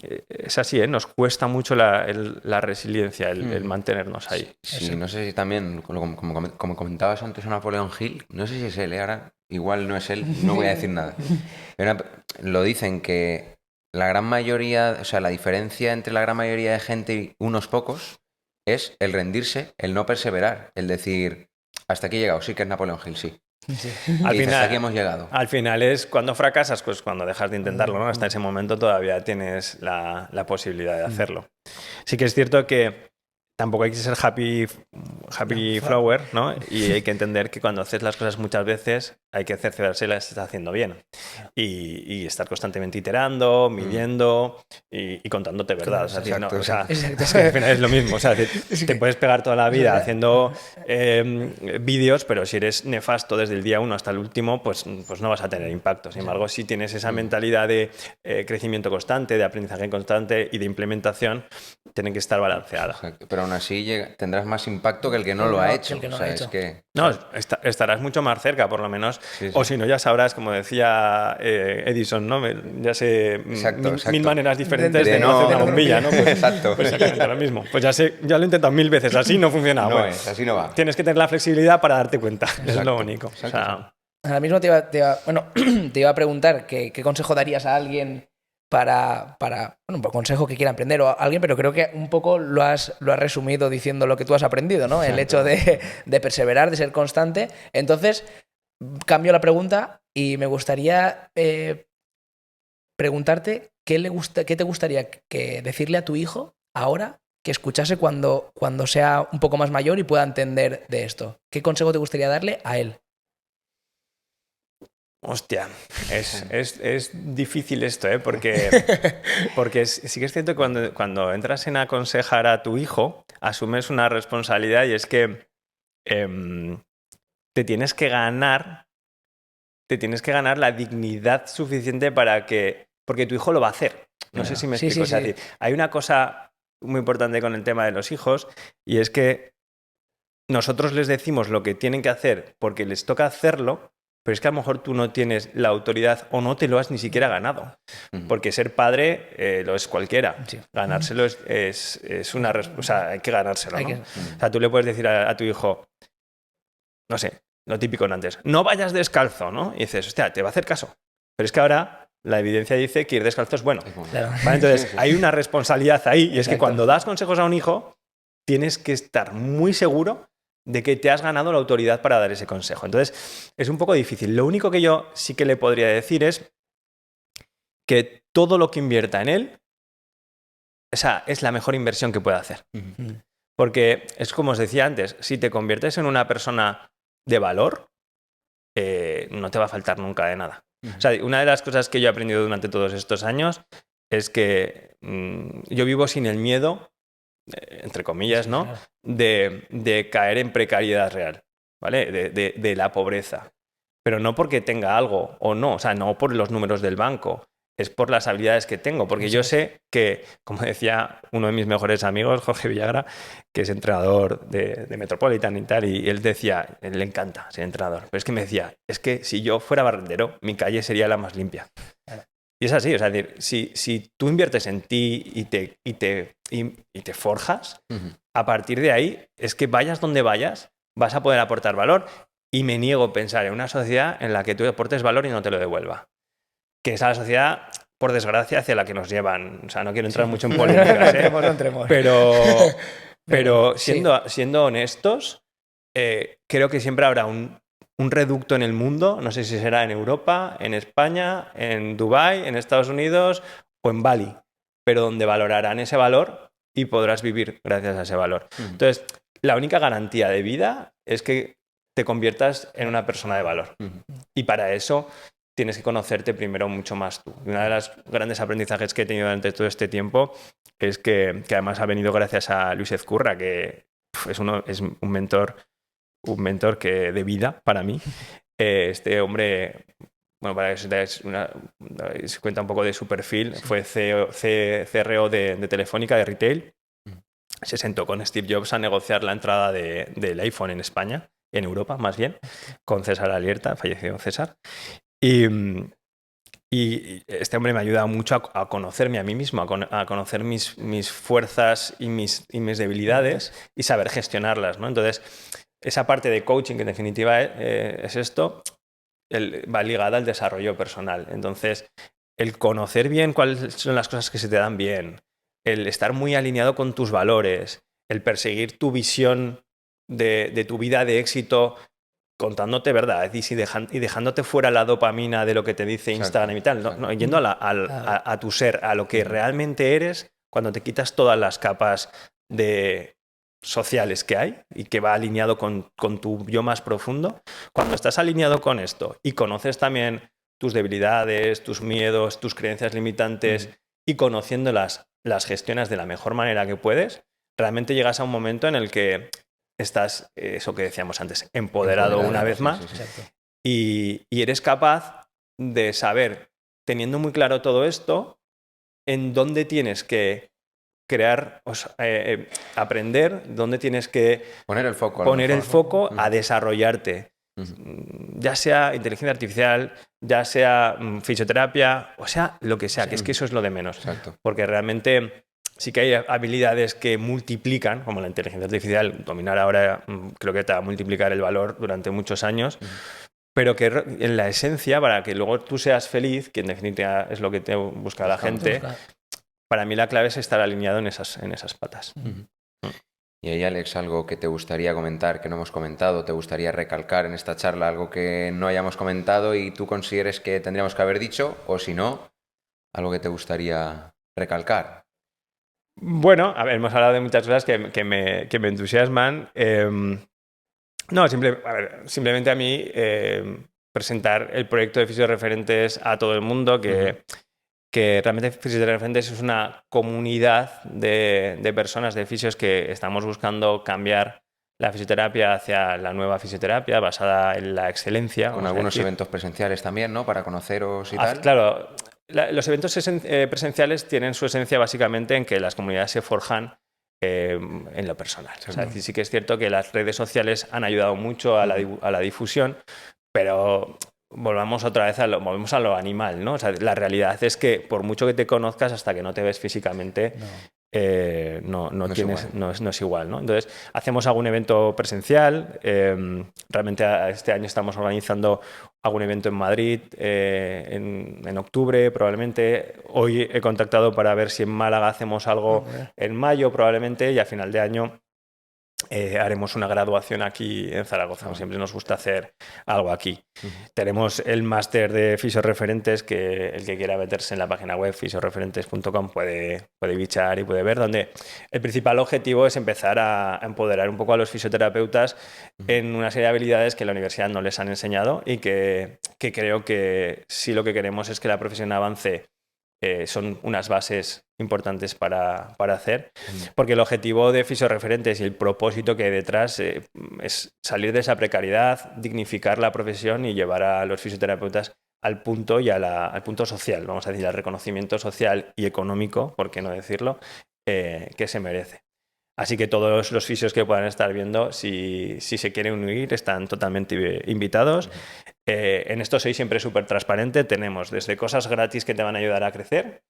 Speaker 1: es así, nos cuesta mucho la resiliencia, el mantenernos ahí.
Speaker 3: Sí, no sé si también, como comentabas antes a Napoleón Hill, no sé si es él, ahora igual no es él, no voy a decir nada. Lo dicen que la gran mayoría, o sea, la diferencia entre la gran mayoría de gente y unos pocos es el rendirse, el no perseverar, el decir, hasta aquí he llegado, sí que es Napoleón Hill, sí.
Speaker 2: Sí.
Speaker 1: Al final,
Speaker 3: hasta aquí hemos llegado.
Speaker 1: Al final es cuando fracasas, pues cuando dejas de intentarlo, ¿no? Hasta ese momento todavía tienes la posibilidad de hacerlo. Sí que es cierto que tampoco hay que ser happy flower, ¿no? Y hay que entender que cuando haces las cosas muchas veces hay que cerciorarse que las estás haciendo bien. Y estar constantemente iterando, midiendo y contándote verdad. O sea, es que al final es lo mismo. O sea, te puedes pegar toda la vida haciendo vídeos, pero si eres nefasto desde el día 1 hasta el último, pues no vas a tener impacto. Sin embargo, si tienes esa mentalidad de crecimiento constante, de aprendizaje constante y de implementación, tienen que estar balanceadas.
Speaker 3: Pero aún así tendrás más impacto que el que no lo ha hecho.
Speaker 1: No, estarás mucho más cerca, por lo menos. Sí. O si no, ya sabrás, como decía Edison, ¿no? Ya sé mil maneras diferentes de no hacer una bombilla, ¿no? Pues,
Speaker 3: exacto.
Speaker 1: Pues exactamente lo mismo. Pues ya lo he intentado 1000 veces, así no funciona.
Speaker 3: No es, así no va.
Speaker 1: Tienes que tener la flexibilidad para darte cuenta, es lo único. O sea,
Speaker 2: ahora mismo te iba a preguntar qué consejo darías a alguien para un consejo que quiera aprender o a alguien, pero creo que un poco lo has resumido diciendo lo que tú has aprendido, ¿no? El hecho de perseverar, de ser constante. Entonces, cambio la pregunta y me gustaría preguntarte qué te gustaría decirle a tu hijo ahora que escuchase cuando sea un poco más mayor y pueda entender de esto. ¿Qué consejo te gustaría darle a él?
Speaker 1: Hostia, es difícil esto, porque sí que es cierto que cuando entras en aconsejar a tu hijo, asumes una responsabilidad y es que te tienes que ganar la dignidad suficiente porque tu hijo lo va a hacer. No sé si me explico. Sí. Es decir, hay una cosa muy importante con el tema de los hijos y es que nosotros les decimos lo que tienen que hacer porque les toca hacerlo. Pero es que a lo mejor tú no tienes la autoridad o no te lo has ni siquiera ganado. Porque ser padre lo es cualquiera. Sí. Ganárselo es una... O sea, hay que ganárselo, ¿no? O sea, tú le puedes decir a tu hijo, no sé, lo típico de antes, no vayas descalzo, ¿no? Y dices, hostia, te va a hacer caso. Pero es que ahora la evidencia dice que ir descalzo es bueno. Claro. ¿Vale? Entonces, hay una responsabilidad ahí y es que cuando das consejos a un hijo, tienes que estar muy seguro de que te has ganado la autoridad para dar ese consejo. Entonces, es un poco difícil. Lo único que yo sí que le podría decir es que todo lo que invierta en él, esa es la mejor inversión que puede hacer. Porque es como os decía antes, si te conviertes en una persona de valor, no te va a faltar nunca de nada. O sea, una de las cosas que yo he aprendido durante todos estos años es que yo vivo sin el miedo, entre comillas, ¿no? Claro. De caer en precariedad real, ¿vale? De la pobreza. Pero no porque tenga algo o no, o sea, no por los números del banco, es por las habilidades que tengo, porque yo sé que, como decía uno de mis mejores amigos, Jorge Villagra, que es entrenador de Metropolitan y tal, y él decía, él le encanta ser entrenador, pero es que me decía, es que si yo fuera barrendero, mi calle sería la más limpia. Y es así, o sea, es decir, si tú inviertes en ti y te forjas, a partir de ahí es que vayas donde vayas, vas a poder aportar valor. Y me niego a pensar en una sociedad en la que tú aportes valor y no te lo devuelva. Que es la sociedad, por desgracia, hacia la que nos llevan. O sea, no quiero entrar mucho en políticas,
Speaker 2: no entremos.
Speaker 1: Pero siendo honestos, creo que siempre habrá un reducto en el mundo, no sé si será en Europa, en España, en Dubái, en Estados Unidos o en Bali, pero donde valorarán ese valor y podrás vivir gracias a ese valor. Entonces, la única garantía de vida es que te conviertas en una persona de valor. Y para eso tienes que conocerte primero mucho más tú. Y una de las grandes aprendizajes que he tenido durante todo este tiempo es que además ha venido gracias a Luis Ezcurra, que es un mentor de vida para mí. Este hombre, bueno, para que os dais cuenta un poco de su perfil, fue CRO de Telefónica, de retail. Se sentó con Steve Jobs a negociar la entrada del iPhone en España, en Europa más bien, con César Alierta, falleció César. Y este hombre me ha ayudado mucho a conocerme a mí mismo, a conocer mis fuerzas y mis debilidades y saber gestionarlas, ¿no? Entonces, esa parte de coaching, que en definitiva es esto, va ligada al desarrollo personal. Entonces, el conocer bien cuáles son las cosas que se te dan bien, el estar muy alineado con tus valores, el perseguir tu visión de tu vida de éxito contándote verdad y dejándote fuera la dopamina de lo que te dice Instagram y tal, yendo a tu ser, a lo que realmente eres, cuando te quitas todas las capas sociales que hay y que va alineado con tu yo más profundo. Cuando estás alineado con esto y conoces también tus debilidades, tus miedos, tus creencias limitantes y conociéndolas, las gestionas de la mejor manera que puedes, realmente llegas a un momento en el que estás, eso que decíamos antes, empoderado una vez más, y eres capaz de saber, teniendo muy claro todo esto, en dónde tienes que crear, aprender, dónde tienes que
Speaker 3: poner el foco
Speaker 1: a desarrollarte. Ya sea inteligencia artificial, ya sea fisioterapia, o sea, lo que sea, que es que eso es lo de menos.
Speaker 3: Exacto.
Speaker 1: Porque realmente sí que hay habilidades que multiplican, como la inteligencia artificial, dominar ahora creo que te va a multiplicar el valor durante muchos años, pero que en la esencia, para que luego tú seas feliz, que en definitiva es lo que te busca la gente, para mí la clave es estar alineado en esas patas.
Speaker 3: Y ahí, Alex, algo que te gustaría comentar, que no hemos comentado, te gustaría recalcar en esta charla, algo que no hayamos comentado y tú consideres que tendríamos que haber dicho, o si no, algo que te gustaría recalcar.
Speaker 1: Bueno, a ver, hemos hablado de muchas cosas que me entusiasman. No, simplemente a mí presentar el proyecto de Fisioreferentes a todo el mundo, que realmente Fisioreferentes es una comunidad de personas, de fisios, que estamos buscando cambiar la fisioterapia hacia la nueva fisioterapia basada en la excelencia.
Speaker 3: Con algunos eventos presenciales también, ¿no? Para conoceros y tal.
Speaker 1: Claro, los eventos presenciales tienen su esencia básicamente en que las comunidades se forjan en lo personal. O sea, sí que es cierto que las redes sociales han ayudado mucho a la difusión, pero volvemos otra vez volvemos a lo animal, ¿no? O sea, la realidad es que por mucho que te conozcas, hasta que no te ves físicamente, no es igual, ¿no? Entonces, hacemos algún evento presencial. Realmente este año estamos organizando algún evento en Madrid en octubre, probablemente. Hoy he contactado para ver si en Málaga hacemos algo en mayo, probablemente, y a final de año haremos una graduación aquí en Zaragoza. Siempre nos gusta hacer algo aquí. Tenemos el máster de Fisioreferentes, que el que quiera meterse en la página web fisioreferentes.com puede bichar y puede ver, donde el principal objetivo es empezar a empoderar un poco a los fisioterapeutas en una serie de habilidades que en la universidad no les han enseñado y que creo que sí lo que queremos es que la profesión avance. Son unas bases importantes para hacer, porque el objetivo de Fisioreferentes y el propósito que hay detrás es salir de esa precariedad, dignificar la profesión y llevar a los fisioterapeutas al punto y al punto social, vamos a decir, al reconocimiento social y económico, por qué no decirlo, que se merece. Así que todos los fisios que puedan estar viendo, si se quieren unir, están totalmente invitados. En esto soy siempre súper transparente. Tenemos desde cosas gratis que te van a ayudar a crecer,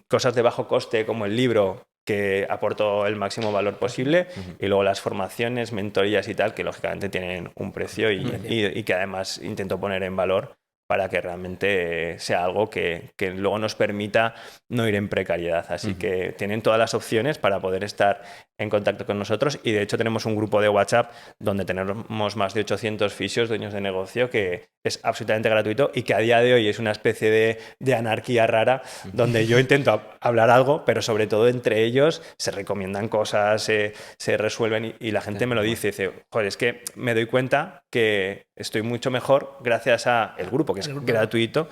Speaker 1: cosas de bajo coste como el libro, que aporto el máximo valor posible, y luego las formaciones, mentorías y tal, que lógicamente tienen un precio y que además intento poner en valor para que realmente sea algo que luego nos permita no ir en precariedad. Así que tienen todas las opciones para poder estar en contacto con nosotros y de hecho tenemos un grupo de WhatsApp donde tenemos más de 800 fisios, dueños de negocio, que es absolutamente gratuito y que a día de hoy es una especie de anarquía rara donde yo intento hablar algo, pero sobre todo entre ellos se recomiendan cosas, se resuelven y la gente me lo dice, joder, es que me doy cuenta que estoy mucho mejor gracias a el grupo, que es gratuito,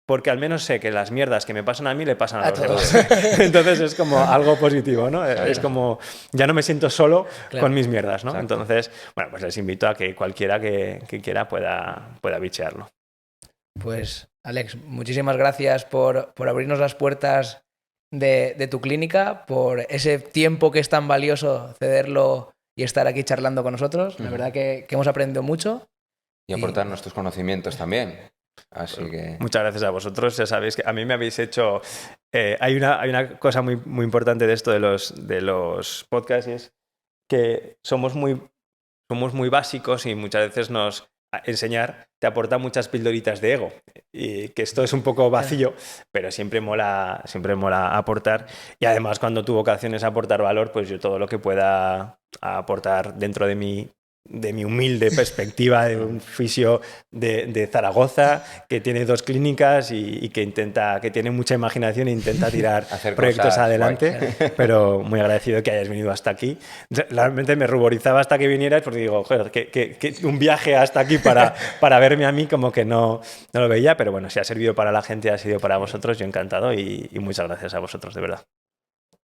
Speaker 1: porque al menos sé que las mierdas que me pasan a mí le pasan a los demás. Entonces es como algo positivo, ¿no? Claro. Es como, ya no me siento solo con mis mierdas, ¿no? Exacto. Entonces, bueno, pues les invito a que cualquiera que quiera pueda bichearlo.
Speaker 2: Pues, Alex, muchísimas gracias por abrirnos las puertas de tu clínica, por ese tiempo que es tan valioso cederlo y estar aquí charlando con nosotros. La verdad que hemos aprendido mucho.
Speaker 3: Y aportarnos tus conocimientos también. Así que...
Speaker 1: Muchas gracias a vosotros. Ya sabéis que a mí me habéis hecho... hay una cosa muy, muy importante de esto de los podcasts, y es que somos muy básicos y muchas veces enseñar te aporta muchas pildoritas de ego y que esto es un poco vacío, pero siempre mola aportar, y además cuando tu vocación es aportar valor, pues yo todo lo que pueda aportar dentro de mi humilde perspectiva de un fisio de Zaragoza que tiene 2 clínicas y que tiene mucha imaginación e intenta tirar proyectos adelante, guay. Pero muy agradecido que hayas venido hasta aquí. Realmente me ruborizaba hasta que vinieras porque digo, joder, que un viaje hasta aquí para verme a mí como que no lo veía, pero bueno, si ha servido para la gente, ha sido para vosotros, yo encantado y muchas gracias a vosotros, de verdad.